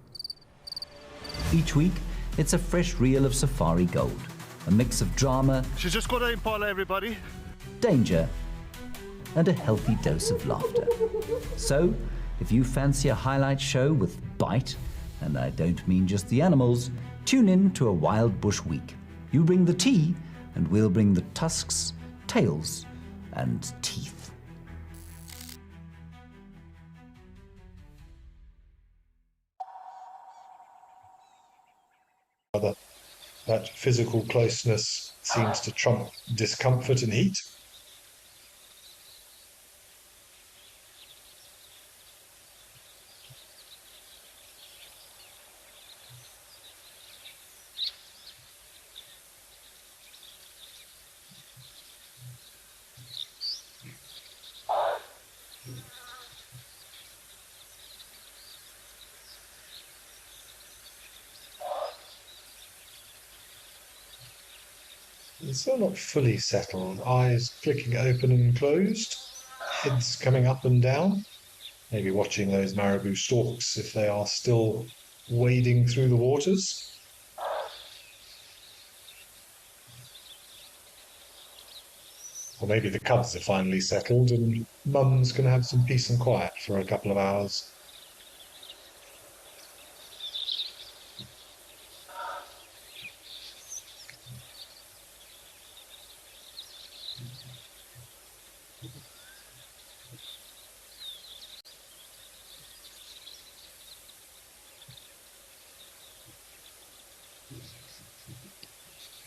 Each week, it's a fresh reel of safari gold. A mix of drama, She's just got an impala, everybody. danger, and a healthy dose of laughter. So, if you fancy a highlight show with bite, and I don't mean just the animals, tune in to a Wild Bush Week. You bring the tea, and we'll bring the tusks, tails, and teeth. That physical closeness seems to trump discomfort and heat. It's still not fully settled. Eyes flicking open and closed, heads coming up and down. Maybe watching those marabou storks if they are still wading through the waters. Or maybe the cubs are finally settled and mum's going to have some peace and quiet for a couple of hours.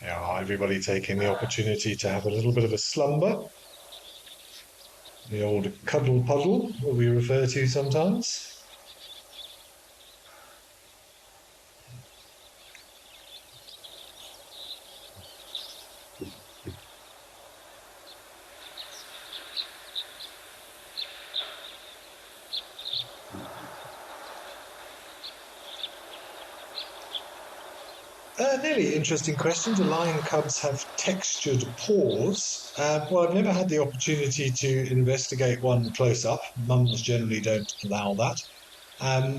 Yeah, everybody taking the opportunity to have a little bit of a slumber. The old cuddle puddle, what we refer to sometimes. Really interesting question. Do lion cubs have textured paws? Well, I've never had the opportunity to investigate one close up. Mums generally don't allow that.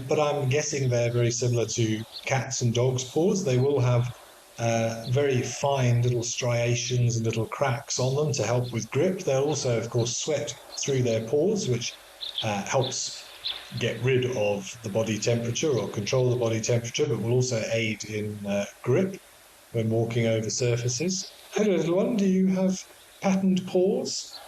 But I'm guessing they're very similar to cats and dogs' paws. They will have very fine little striations and little cracks on them to help with grip. They'll also, of course, sweat through their paws, which helps get rid of the body temperature or control the body temperature, but will also aid in grip when walking over surfaces. Hello, little one, do you have patterned paws?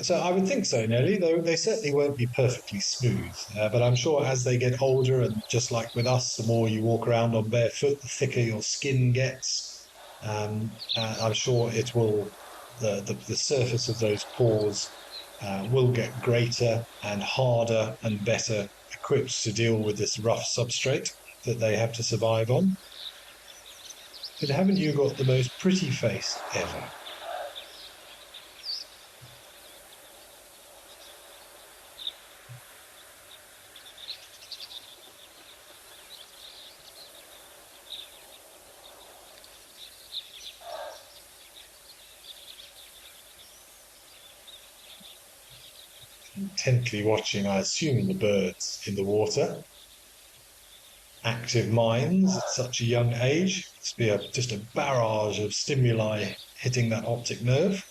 So I would think so, Nelly. They certainly won't be perfectly smooth, but I'm sure as they get older, and just like with us, the more you walk around on barefoot, the thicker your skin gets, I'm sure it will, the surface of those pores will get greater and harder and better equipped to deal with this rough substrate that they have to survive on. But haven't you got the most pretty face ever? Intently watching, I assume, the birds in the water. Active minds at such a young age. Must be just a barrage of stimuli hitting that optic nerve.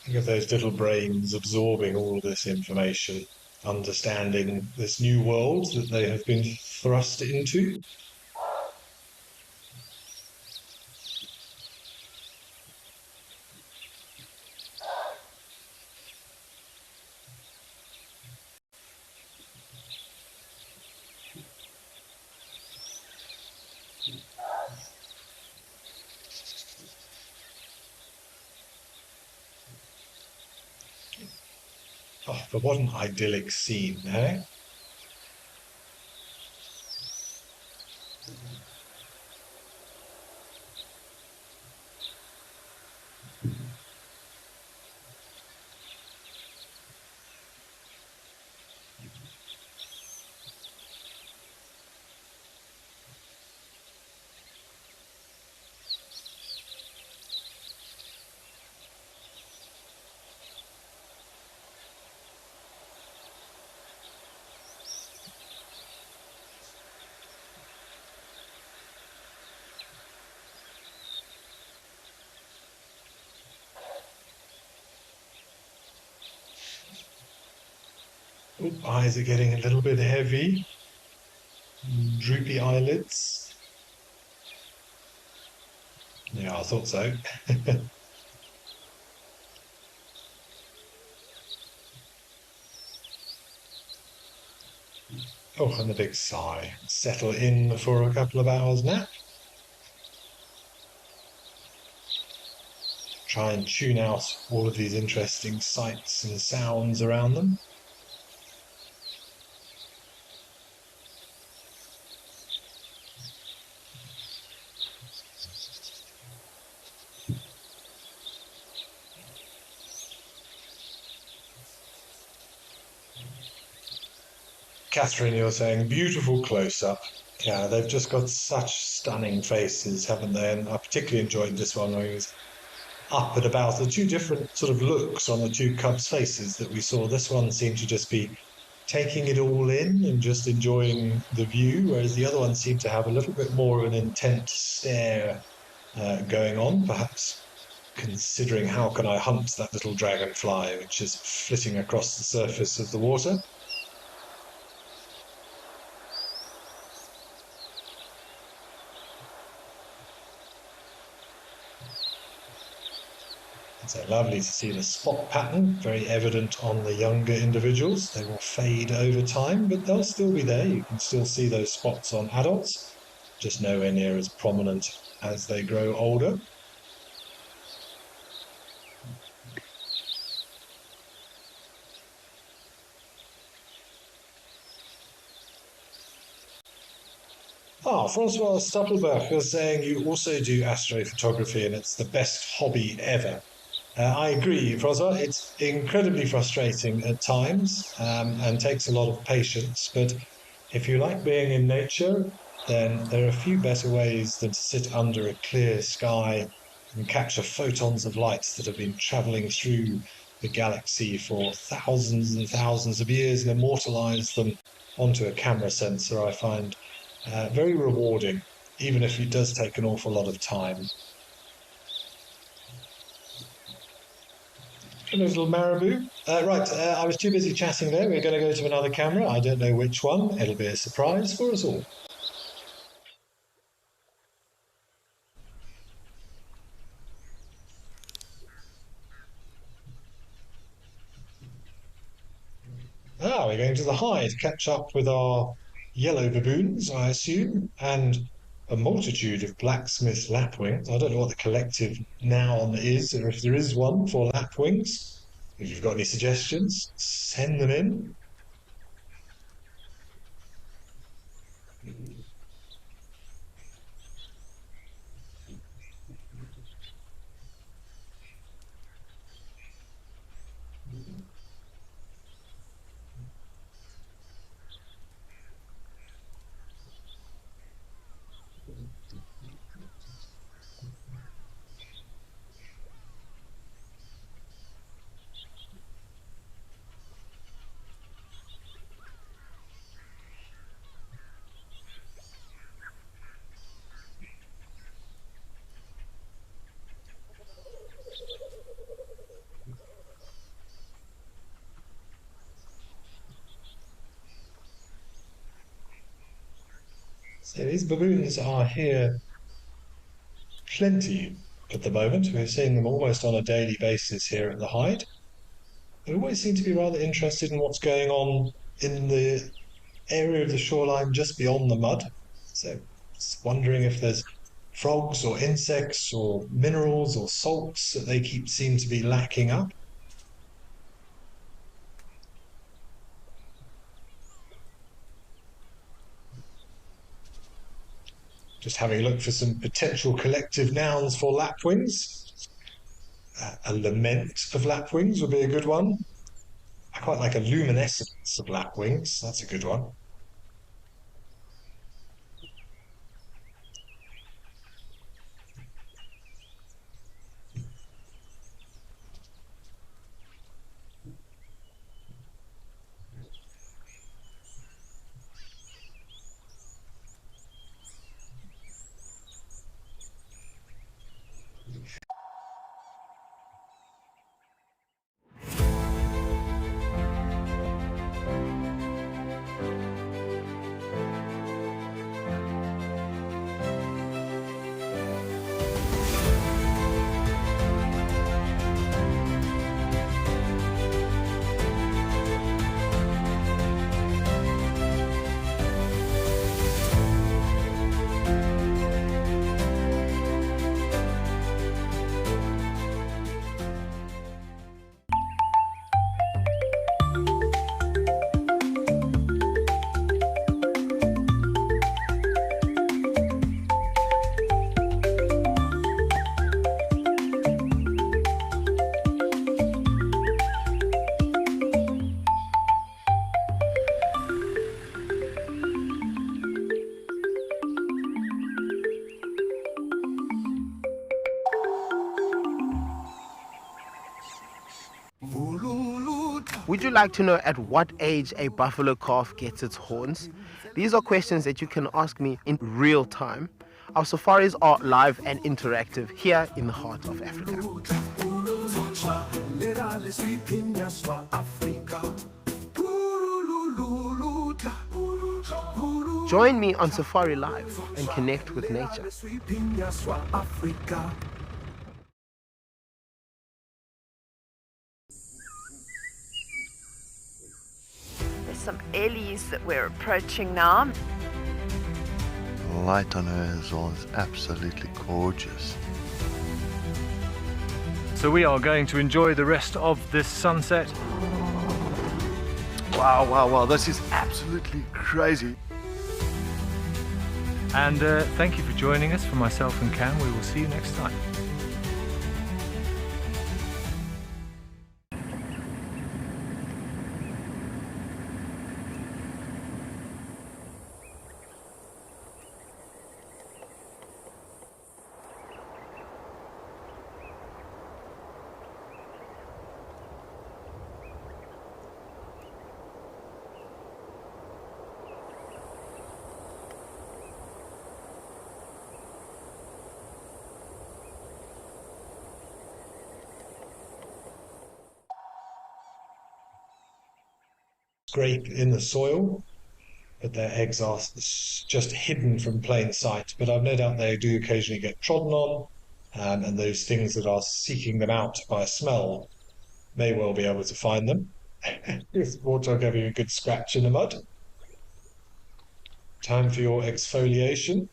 Think of those little brains absorbing all of this information, understanding this new world that they have been thrust into. Oh, but what an idyllic scene, eh? Ooh, eyes are getting a little bit heavy. Droopy eyelids. Yeah, I thought so. Oh, and a big sigh. Settle in for a couple of hours nap. Try and tune out all of these interesting sights and sounds around them. Catherine, you're saying beautiful close-up. Yeah, they've just got such stunning faces, haven't they? And I particularly enjoyed this one where he was up at about the two different sort of looks on the two cubs' faces that we saw. This one seemed to just be taking it all in and just enjoying the view, whereas the other one seemed to have a little bit more of an intent stare going on, perhaps considering how can I hunt that little dragonfly which is flitting across the surface of the water. It's lovely to see the spot pattern, very evident on the younger individuals. They will fade over time, but they'll still be there. You can still see those spots on adults, just nowhere near as prominent as they grow older. Francois Stuppelbach was saying you also do astrophotography and it's the best hobby ever. I agree, Francois. It's incredibly frustrating at times and takes a lot of patience. But if you like being in nature, then there are a few better ways than to sit under a clear sky and capture photons of light that have been traveling through the galaxy for thousands and thousands of years and immortalize them onto a camera sensor. I find very rewarding, even if it does take an awful lot of time. A little marabou. Right, I was too busy chatting there. We're going to go to another camera. I don't know which one. It'll be a surprise for us all. We're going to the hide, catch up with our yellow baboons, I assume, and a multitude of blacksmith lapwings. I don't know what the collective noun is, or if there is one for lapwings. If you've got any suggestions, send them in. So these baboons are here plenty at the moment. We're seeing them almost on a daily basis here at the hide. They always seem to be rather interested in what's going on in the area of the shoreline just beyond the mud. So just wondering if there's frogs or insects or minerals or salts that they seem to be lacking up. Just having a look for some potential collective nouns for lapwings. A lament of lapwings would be a good one. I quite like a luminescence of lapwings. That's a good one. Would you like to know at what age a buffalo calf gets its horns? These are questions that you can ask me in real time. Our safaris are live and interactive here in the heart of Africa. Join me on Safari Live and connect with nature. There's some ellies that we're approaching now. The light on her as well is absolutely gorgeous. So we are going to enjoy the rest of this sunset. Wow, wow, wow, this is absolutely crazy. And thank you for joining us. For myself and Cam, we will see you next time. scrape in the soil, but their eggs are just hidden from plain sight. But I've no doubt they do occasionally get trodden on, and those things that are seeking them out by smell may well be able to find them. This warthog having a good scratch in the mud. Time for your exfoliation.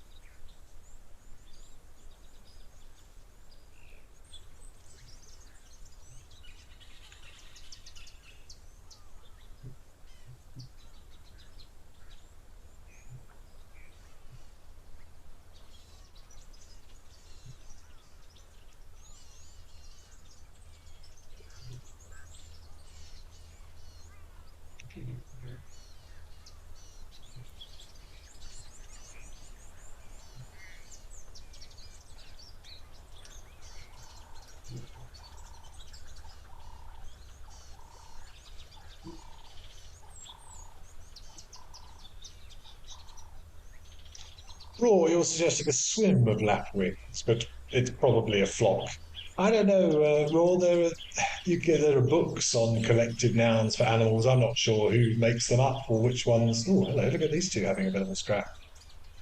Raw, you're suggesting a swim of lapwings, but it's probably a flock. I don't know, Raw, there are books on collective nouns for animals. I'm not sure who makes them up or which ones. Oh, hello, look at these two having a bit of a scrap.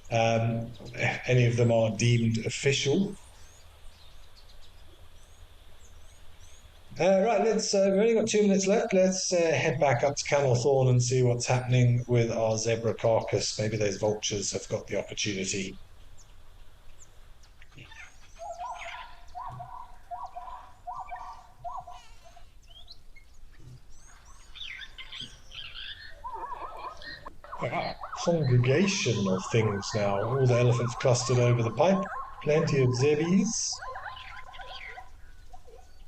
Any of them are deemed official. Right, we've only got 2 minutes left. Let's head back up to Camel Thorn and see what's happening with our zebra carcass. Maybe those vultures have got the opportunity. Congregation of things now. All the elephants clustered over the pipe. Plenty of zebbies.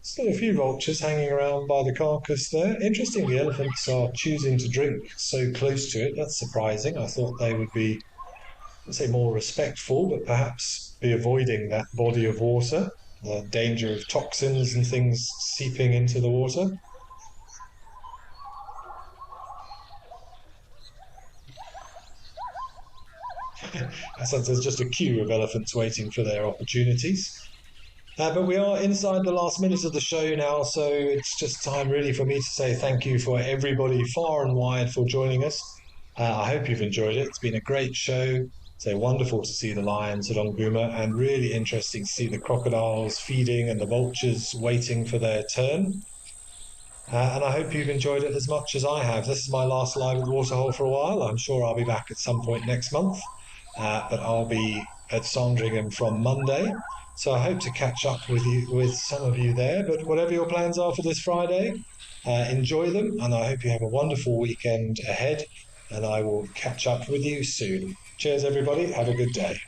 Still a few vultures hanging around by the carcass there. Interesting, the elephants are choosing to drink so close to it. That's surprising. I thought they would be, let's say, more respectful, but perhaps be avoiding that body of water, the danger of toxins and things seeping into the water. As there's just a queue of elephants waiting for their opportunities. But we are inside the last minute of the show now, so it's just time really for me to say thank you for everybody far and wide for joining us. I hope you've enjoyed it. It's been a great show. So wonderful to see the lions at Onguma, and really interesting to see the crocodiles feeding and the vultures waiting for their turn. And I hope you've enjoyed it as much as I have. This is my last live at Waterhole for a while. I'm sure I'll be back at some point next month, but I'll be at Sandringham from Monday. So I hope to catch up with some of you there. But whatever your plans are for this Friday, enjoy them, and I hope you have a wonderful weekend ahead. And I will catch up with you soon. Cheers, everybody. Have a good day.